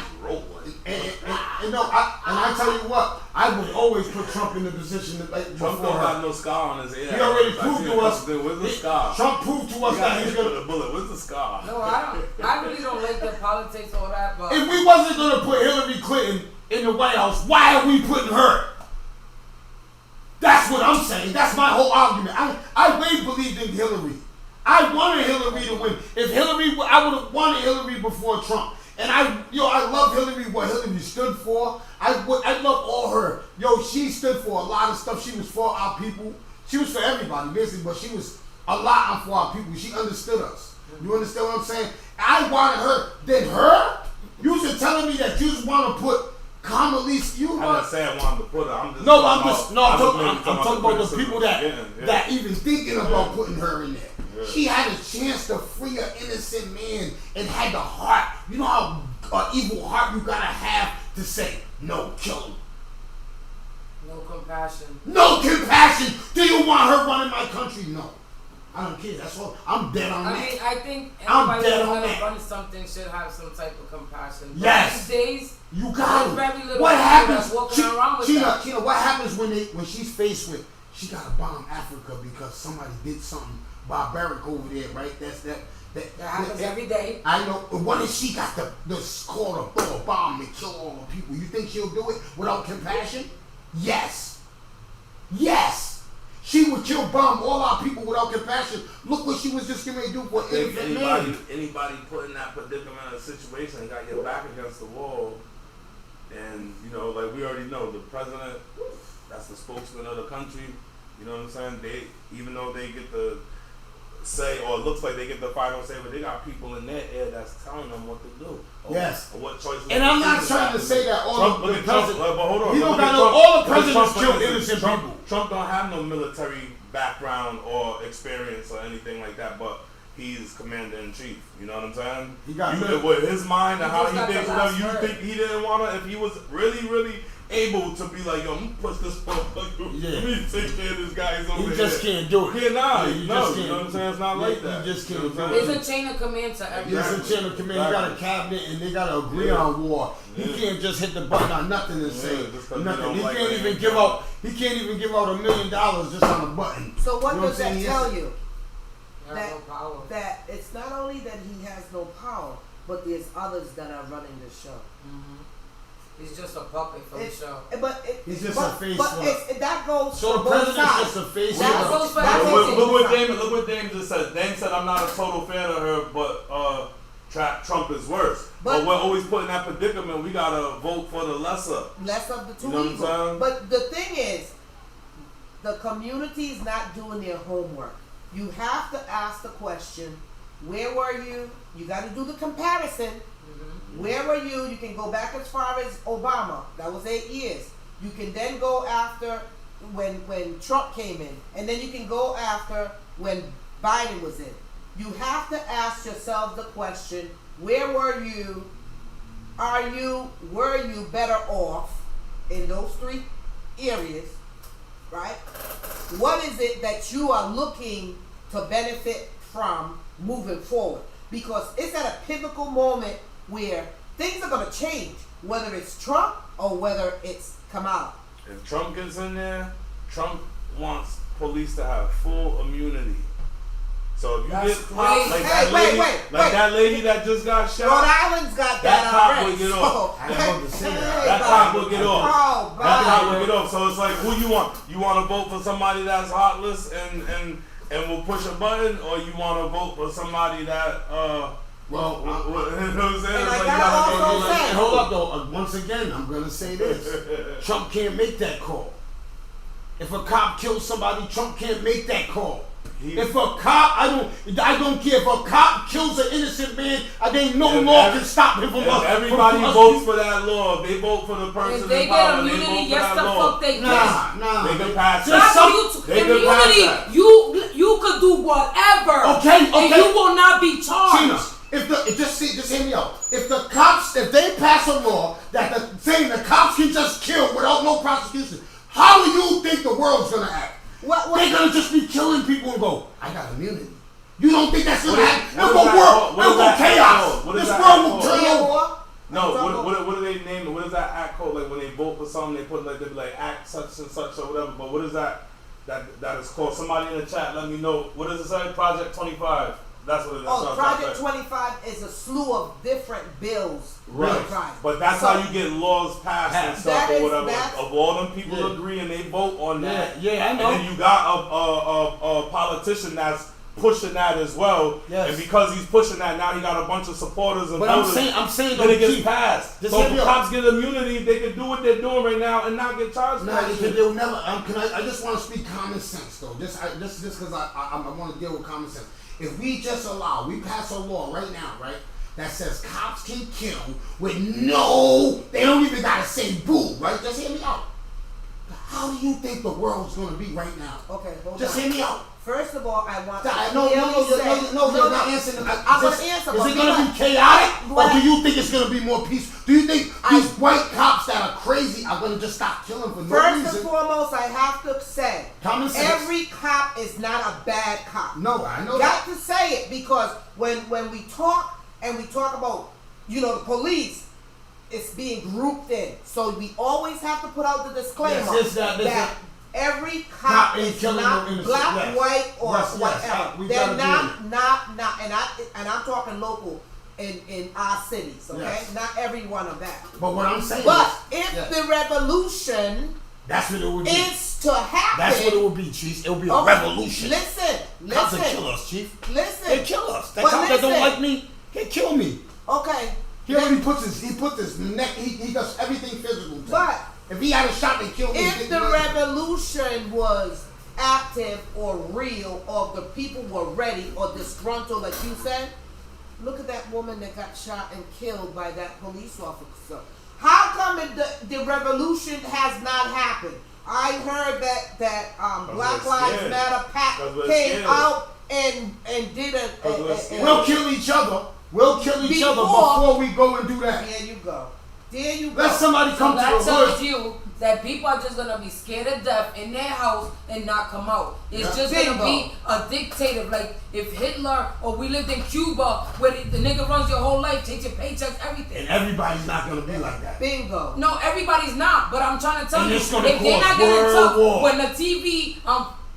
tell you what, I would always put Trump in the position that Trump don't got no scar on his head. He already proved to us. Where's the scar? Trump proved to us that he's gonna. The bullet. Where's the scar? No, I really don't like their politics or that. But if we wasn't gonna put Hillary Clinton in the White House, why are we putting her? That's what I'm saying. That's my whole argument. I way believed in Hillary. I wanted Hillary to win. I would have wanted Hillary before Trump. And I love Hillary, what Hillary stood for. I love all her. She stood for a lot of stuff. She was for our people. She was for everybody, basically, but she was a lot for our people. She understood us. You understand what I'm saying? I wanted her. Then her? You was telling me that you just want to put Kamala. I didn't say I wanted to put her. I'm talking about the people that even thinking about putting her in there. Yeah. She had a chance to free an innocent man and had the heart. You know how evil heart you gotta have to say, no, kill him. No compassion. No compassion. Do you want her running my country? No. I don't care. That's all. I'm dead on that. I think anybody who's gonna run something should have some type of compassion. But yes. These days, you got it. Very little what happens? Walking around with that. Tina, what happens when she's faced with she got to bomb Africa because somebody did something barbaric over there, right? That happens every day. I know. What if she got the call to throw a bomb and kill all the people? You think she'll do it without compassion? Yes. She would bomb all our people without compassion. Look what she was just going to do for anybody put in that predicament or situation got your back against the wall. And, like we already know, the president, that's the spokesman of the country. You know what I'm saying? Even though they get the say, or it looks like they get the final say, but they got people in their ear that's telling them what to do. Yes. Or what choices. And I'm not trying to say that all the presidents. But hold on. You don't got all the presidents kill innocent people. Trump don't have no military background or experience or anything like that, but he's commander in chief. You know what I'm saying? He got with his mind and how he thinks. You think he didn't want to? If he was really able to be like, yo, I'm gonna push this motherfucker. Let me take care of this guy's over here. He just can't do it. You know what I'm saying? It's not like that. You just can't do it. There's a chain of command to everything. There's a chain of command. You got a cabinet and they got to agree on war. He can't just hit the button on nothing and say nothing. He can't even give out. He can't even give out $1 million just on a button. So what does that tell you? That it's not only that he has no power, but there's others that are running the show. Mm-hmm. He's just a puppet for the show. He's just a face. That goes so for the both president's sides. just a face. That goes for look what Dame just said. Dame said I'm not a total fan of her, but Trump is worse. But we're always put in that predicament. We gotta vote for the lesser of the two evils. But the thing is, the community is not doing their homework. You have to ask the question, where were you? You got to do the comparison. Where were you? You can go back as far as Obama. That was 8 years. You can then go after when Trump came in. And then you can go after when Biden was in. You have to ask yourself the question, where were you? Were you better off in those 3 areas, right? What is it that you are looking to benefit from moving forward? Because it's at a pivotal moment where things are going to change, whether it's Trump or whether it's Kamala. If Trump gets in there, Trump wants police to have full immunity. So if you get popped like that lady that just got shot, Rhode Island's got that cop already. will get off. I want to see that. That cop will get off. Oh, That cop will get off. So it's like, who you want? You want to vote for somebody that's heartless and will push a button, or you want to vote for somebody that you know what I'm saying? And I gotta also say, hold up though. Once again, I'm gonna say this: Trump can't make that call. If a cop kills somebody, Trump can't make that call. If a cop, I don't care if a cop kills an innocent man, there no law can stop him from. If everybody votes for that law, if they vote for the person If they in power, get they vote immunity, for yes, that the law. fuck they can. Nah. They can pass That's that. They can pass immunity, that. you could do whatever. Okay. And you will not be charged. Tina, just hear me out. If they pass a law that saying the cops can just kill without no prosecution, how do you think the world's gonna act? They're gonna just be killing people and go, I got immunity. You don't think that's gonna happen? It'll go chaos. This world will turn over. No, what do they name it? What is that act called? Like when they vote for something, they put they be like act such and such or whatever. But what is that is called? Somebody in the chat, let me know. What does it say? Project 25. That's what it is. Oh, Project 25 is a slew of different bills. Right. But that's how you get laws passed and stuff or whatever. Of all them people agree and they vote on that. Yeah, I know. And then you got a politician that's pushing that as well. Yes. And because he's pushing that, now he got a bunch of supporters and voters. I'm saying then it gets passed. So if the cops get immunity, they can do what they're doing right now and not get charged. They'll never. I just want to speak common sense though. Just because I want to deal with common sense. If we just we pass a law right now, right, that says cops can kill with they don't even gotta say boo, right? Just hear me out. How do you think the world's gonna be right now? Okay, hold on. Just hear me out. First of all, I want you're not answering. I'm going to answer. Is it going to be chaotic, or do you think it's going to be more peaceful? Do you think these white cops that are crazy are going to just stop killing for no reason? First and foremost, I have to say, every cop is not a bad cop. No, I know Got to say it, because when we talk about, the police, it's being grouped in. So we always have to put out the disclaimer that every cop is not black, white, or whatever. They're not, and I'm talking local in our cities, okay? Yes. Not every one of that. But what I'm saying if the revolution that's what it would be. Is to happen. That's what it would be, Chief. It would be a revolution. Listen. Cops will kill us, Chief. Listen. They kill us. That cop that don't like me, he'll kill me. Okay. He already puts his neck, he does everything physical. But if he had a shot, they killed him. If the revolution was active or real, or the people were ready or disgruntled, like you said, look at that woman that got shot and killed by that police officer. How come the revolution has not happened? I heard that Black Lives Matter PAC came out and did we'll kill each other. We'll kill each other before we go and do that. There you go. There you go. Let somebody come to the hood. That tells you that people are just gonna be scared to death in their house and not come out. It's just gonna be a dictator. Like if Hitler or we lived in Cuba, where the nigga runs your whole life, takes your paychecks, everything. And everybody's not gonna be like that. Bingo. No, everybody's not. But I'm trying to tell you, if they're not getting tough, when the TV,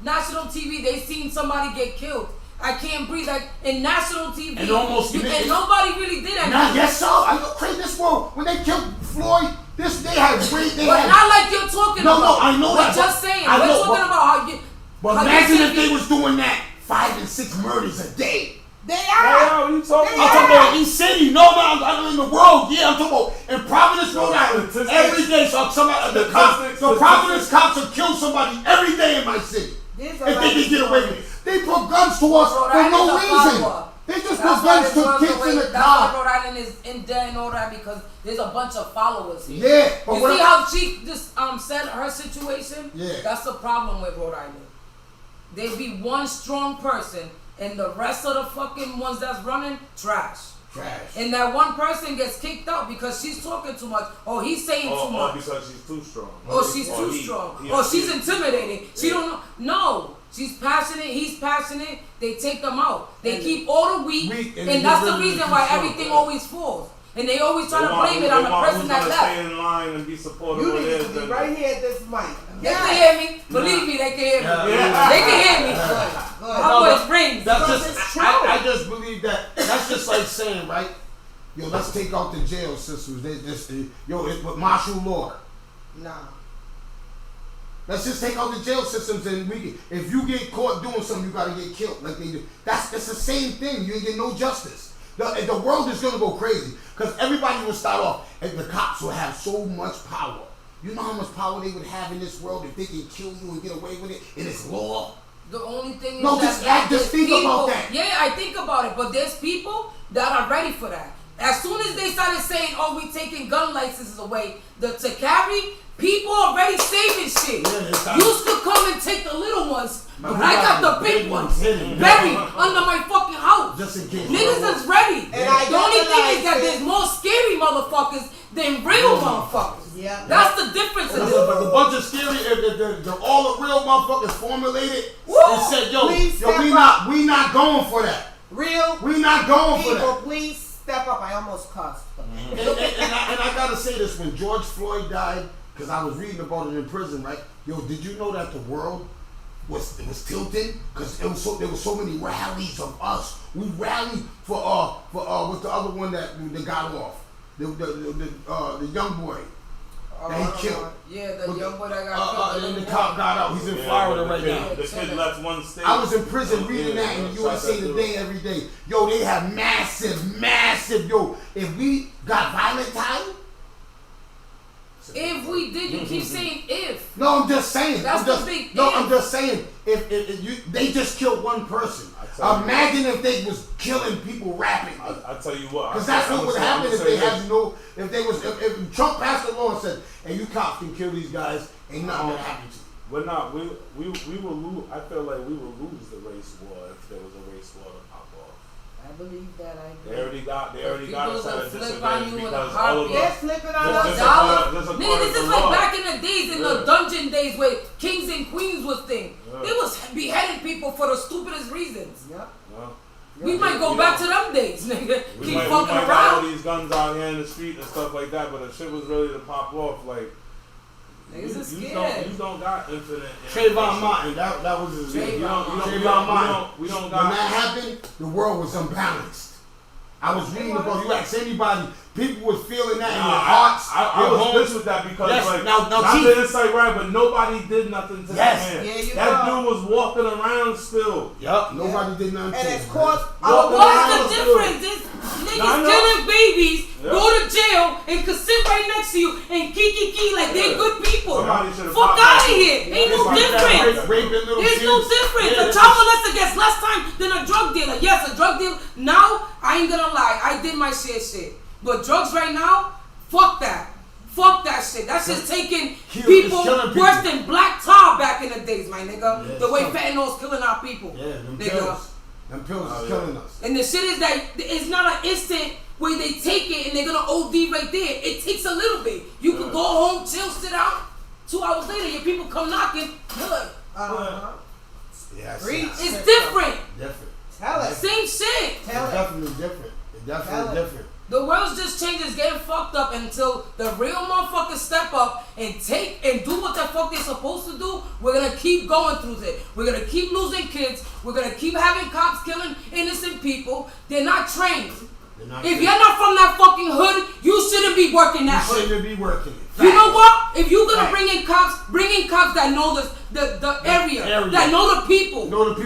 national TV, they seen somebody get killed. I can't breathe, like in national TV, and nobody really did that. Yes, sir. Are you crazy? This world when they killed Floyd, they had not like you're talking about. No, I know that. We're just saying. We're talking about how you. But imagine if they was doing that 5 and 6 murders a day. They are. What are you talking I'm talking about in city. No, I'm in the world. Yeah, I'm talking about in Providence, Rhode Island. Every day, so the Providence cops will kill somebody every day in my city. If they can get away with it. They put guns to us for no reason. They just That's why revenge this took world's kids away. in the That's why car. Rhode Island is in debt and all that because there's a bunch of followers here. Yeah, but you what see I- how she just said her situation? Yeah. That's the problem with Rhode Island. There be one strong person and the rest of the fucking ones that's running, trash. And that one person gets kicked out because she's talking too much, or he's saying too much. Or because she's too strong. Or she's too strong. Or she's intimidating. She don't know. No. She's passionate. He's passionate. They take them out. They keep all the weak. And that's the reason why everything always falls. And they always try to blame it on the person that left. Stay in line and be supportive. You need to be right here at this mic. They can hear me. Believe me, they can hear me. They can hear me. My voice rings. That's just, I just believe that's just like saying, right? Yo, let's take out the jail systems. It's with martial law. Nah. Let's just take out the jail systems and if you get caught doing something, you gotta get killed like they do. It's the same thing. You ain't get no justice. The world is gonna go crazy because everybody will start off and the cops will have so much power. You know how much power they would have in this world if they can kill you and get away with it and it's law? The only thing is No, just think about that. Yeah, I think about it, but there's people that are ready for that. As soon as they started saying, "Oh, we taking gun licenses away," to carry, people already saving shit. Yeah, you could come and take the little ones, but I got the big ones buried under my fucking house. Just in case. Niggas is ready. And The only thing is that there's more scary motherfuckers than real motherfuckers. Yeah. That's the difference in There's this. a bunch of scary, all the real motherfuckers formulated Woo! and said, yo, Please we step not going for that. Real We not going for people, that. please step up. I almost cussed. And I gotta say this, when George Floyd died, because I was reading about it in prison, right? Yo, did you know that the world was tilted? Because there was so many rallies of us. We rallied for what's the other one that got off? The young boy. That he killed. Yeah, the young boy that got killed. And the cop got out. He's in Florida right now. The kid left one state. I was in prison reading that in the USA Today every day. Yo, they have massive. Yo, if we got violent time. If we did, you keep saying if. No, I'm just saying. That's the big No, if. I'm just saying. If they just killed one person. Imagine if they was killing people rapidly. I tell you what. Because that's what would happen if they had if Trump passed a law and said, "Hey, you cops can kill these guys," ain't nothing gonna happen to you. We're not. We will lose. I feel like we will lose the race war if there was a race war to pop off. I believe that. They already got us at a disadvantage because all of They're us. flipping on Just us. Nigga, this is like back in the days, in the dungeon days where kings and queens was thing. They was beheading people for the stupidest reasons. Yeah. We might go back to them days, nigga. We Keep might fucking got all around. these guns out here in the street and stuff like that, but if shit was ready to pop off, like Niggas is you scared. don't got infinite. Trayvon Martin, that was his name. Trayvon Martin. We don't When got. that happened, the world was unbalanced. I was reading about, you ask anybody, people was feeling that in their hearts. I was pissed with that because now, not the insight right, but nobody did nothing to that man. Yeah, That dude was walking around still. Yup, nobody did nothing to And him. it's caused. What's the difference? This niggas killing babies, Yeah. go to jail, and could sit right next to you and kiki like they good people. Somebody should've Fuck popped out of that. here. Ain't no difference. Raping little There's kids. no difference. Yeah, A child molester gets less time than a drug dealer. Yes, a drug dealer. Now, I ain't gonna lie. I did my shit. But drugs right now, fuck that. Fuck that shit. That's just taking people worse than black tar back in the days, my nigga. Yeah, the way it's fentanyl's killing our people. Yeah, them nigga. pills. Them pills is killing us. And the shit is that it's not an instant where they take it and they're gonna OD right there. It takes a little bit. You could go home, chill, sit out. 2 hours later, your people come knocking. Good. Yeah, It's different. Different. Tell it. Same shit. It's definitely different. It's definitely different. The world's just changes, getting fucked up until the real motherfuckers step up and take and do what the fuck they're supposed to do. We're gonna keep going through it. We're gonna keep losing kids. We're gonna keep having cops killing innocent people. They're not trained. If you're not from that fucking hood, you shouldn't be working that hood. You shouldn't be working it. You know what? If you're gonna bring in cops that know the area, that know the people. But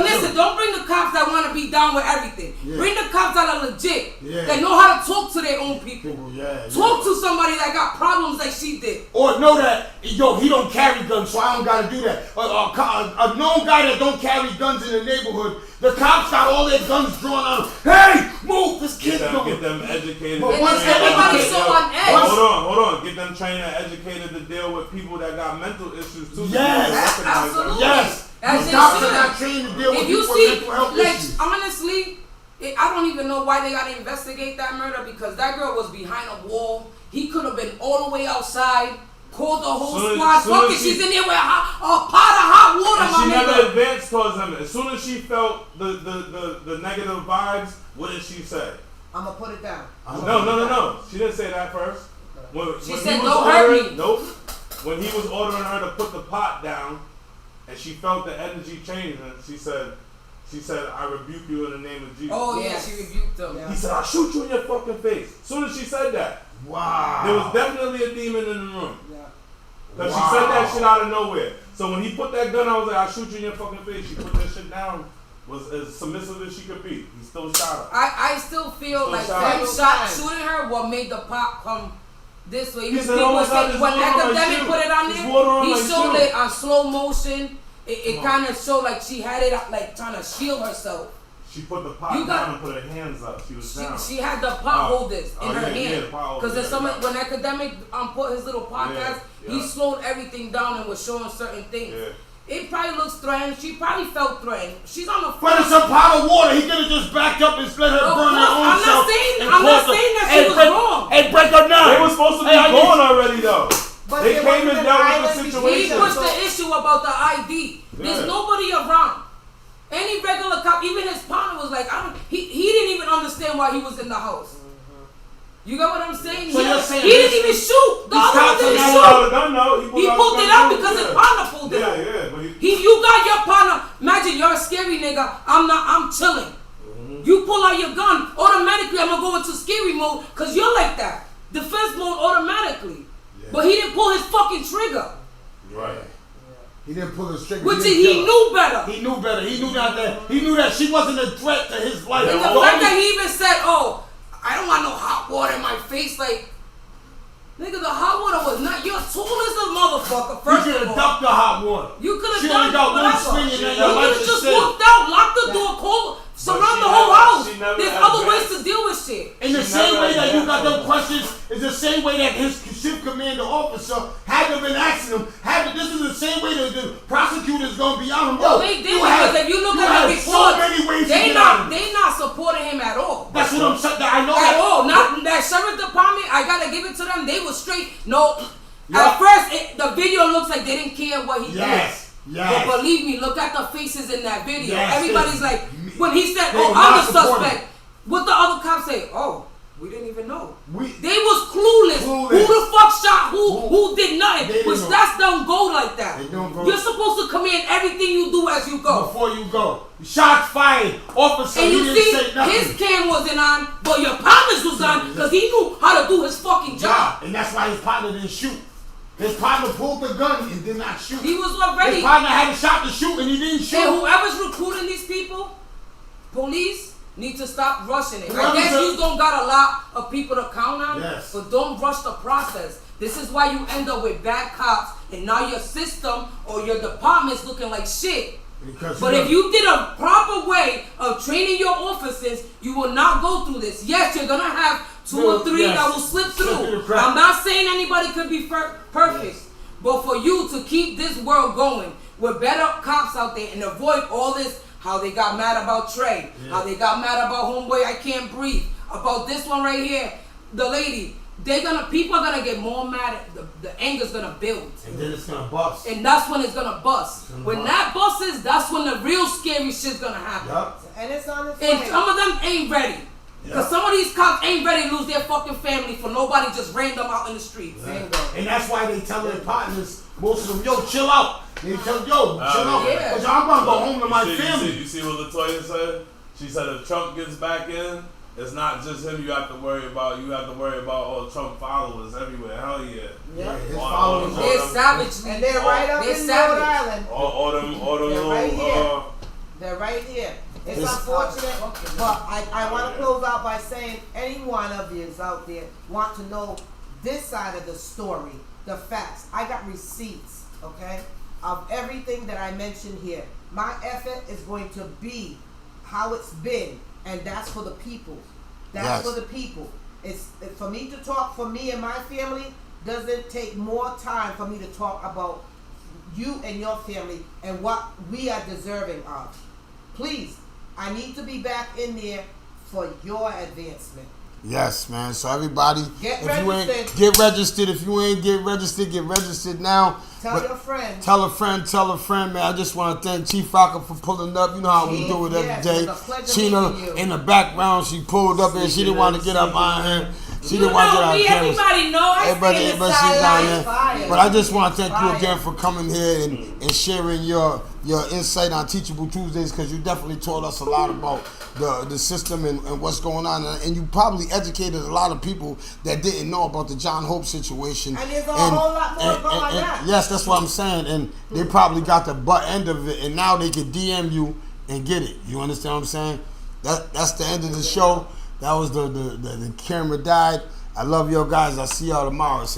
listen, don't bring the cops that want to be down with everything. Yeah. Bring the cops that are legit, that know how to talk to their own people. Talk to somebody that got problems like she did. Or know that, yo, he don't carry guns, so I don't gotta do that. A known guy that don't carry guns in the neighborhood, the cops got all their guns drawn on him. Hey, move! This kid's going. Get them educated. But once everybody's so on edge. Hold on. Get them trained and educated to deal with people that got mental issues too. Yes, absolutely. Yes. As The they cops are should. not trained to deal with If you people see, with mental health like, issues. honestly, I don't even know why they gotta investigate that murder because that girl was behind a wall. He could have been all the way outside, called the whole squad. Fuck it, she's in there with a pot of hot water, and my she nigga. never advanced towards him. As soon as she felt the negative vibes, what did she say? I'm gonna put it down. No. She didn't say that first. She when said, he was "Don't hurt ordering- me." Nope. When he was ordering her to put the pot down, and she felt the energy change, and she said, "I rebuke you in the name of Jesus." Oh yeah, Yes. she rebuked him. Yeah. He said, "I'll shoot you in your fucking face." As soon as she said that, Wow. there was definitely a demon in the room. Yeah. Because she said that shit out of nowhere. So when he put that gun, I was like, "I'll shoot you in your fucking face." She put that shit down, was as submissive as she could be. He still shot her. I still feel like that shot shooting her what made the pop come this way. Even said, people "Oh my God, say there's when water on my Academic shoe. put it on There's water there, on he my showed shoe." it on slow motion. It kind of showed like she had it like trying to shield herself. She put the pot down and put her hands up. She was down. She had the pot holders in her hand. Because Because when Academic put his little podcast, he slowed everything down and was showing certain things. Yeah. It probably looks threatened. She probably felt threatened. She's on the But front. it's a pot of water. He could have just backed up and let her burn her own I'm self. not saying that she was wrong. Hey, break her down. They were supposed to be gone already though. But They there came wasn't and an dealt with the island between He situation. pushed them, the issue about the ID. There's Yeah. nobody around. Any regular cop, even his partner was like, he didn't even understand why he was in the house. You got what I'm saying? So you're saying he didn't even shoot. The other one didn't He shoot. pulled out a gun though. He pulled it out because his partner pulled it out. Yeah, but You got your partner. Imagine you're a scary nigga. I'm chilling. You pull out your gun, automatically I'm gonna go into scary mode because you're like that. Defense mode automatically. But he didn't pull his fucking trigger. Right. He didn't pull his trigger. Which he knew better. He knew better. He knew that she wasn't a threat to his life. And the fact that he even said, "Oh, I don't want no hot water in my face," like, nigga, the hot water was not. You're tall as a motherfucker. First you could of have all, ducked the hot water. you could have She done only got one whatever. swing and then You your could life have is just saved. walked out, locked the door, called, surround she the whole never- house. she never There's other ways advanced. to deal with shit. In the She same never way that you had got them that. questions, is the same way that his shift commander officer had to been asking him. This is the same way that the prosecutor's gonna be on him. Well, Yo, they did you because had- if you look you at had the so report, many ways to they get out of it. not supporting him at all. That's what I'm saying. I know At that. all. Not that sheriff department. I gotta give it to them. They were straight. No. Yeah. At first, the video looks like they didn't care what he Yes. did. Yes. But believe me, look at the faces in that video. Yes, Everybody's they- like, when he said, they "Oh, were I'm not the supporting. suspect," what the other cops say? "Oh, we didn't even know." We- They was clueless. Clueless. Who the fuck shot who did They nothing? didn't Which know. that's don't go like that. They don't go. You're supposed to command everything you do as you go. Before you go, shots fired. Officer, And he you didn't see, say nothing. his cam wasn't on, but your partner's was on because he knew how to do his fucking job. And that's why his partner didn't shoot. His partner pulled the gun and did not shoot. He was already. His partner had a shot to shoot and he didn't shoot. And whoever's recruiting these people, police need to stop rushing it. I Whoever's guess a- you don't got a lot of people to count on, Yes. but don't rush the process. This is why you end up with bad cops, and now your system or your department's looking like shit. But if you did a proper way of training your officers, you will not go through this. Yes, you're gonna have two or three Yes. that will slip Slip through through. the cracks. I'm not saying anybody could be perfect, but for you to keep this world going with better cops out there and avoid all this, how they got mad about Trey, how they got mad about Homeboy, I can't breathe, about this one right here, the lady. People are gonna get more mad. The anger's gonna build. And then it's gonna bust. And that's when it's gonna bust. When that busts, that's when the real scary shit's gonna happen. Yup. And it's on its And way. some of them ain't ready. Because some of these cops ain't ready to lose their fucking family for nobody just random out in the streets. And that's why they tell their partners, most of them, yo, chill out. They tell them, yo, chill out. yeah. Because I'm gonna go home to my You family. see what Latoya said? She said if Trump gets back in, it's not just him you have to worry about. You have to worry about all Trump followers everywhere. Hell yeah. Yeah. His All followers them- They're savage. And they're right up They're in savage. Rhode Island. all them They're little, right here. They're right here. It's unfortunate, but I want to close out by saying any one of you out there want to know this side of the story, the facts. I got receipts okay, of everything that I mentioned here. My effort is going to be how it's been, and that's for the people. That's for the people. It's for me to talk for me and my family doesn't take more time for me to talk about you and your family and what we are deserving of. Please, I need to be back in there for your advancement. Yes, man. So everybody, Get registered. If you ain't get registered now. Tell your friend. Tell a friend, man. I just want to thank Chief Rocker for pulling up. You know how we do it every day. It was a pleasure Chino meeting you. in the background, she pulled up and she didn't want to get up on him. She didn't want to get on camera. Everybody know I stay in the sideline. But I just want to thank you again for coming here and sharing your insight on Teachable Tuesdays, because you definitely taught us a lot about the system and what's going on, and you probably educated a lot of people that didn't know about the John Hope situation. And there's a whole lot more going on. Yes, that's what I'm saying. And they probably got the butt end of it, and now they can DM you and get it. You understand what I'm saying? That's the end of the show. That was the camera died. I love y'all guys. I'll see y'all tomorrow.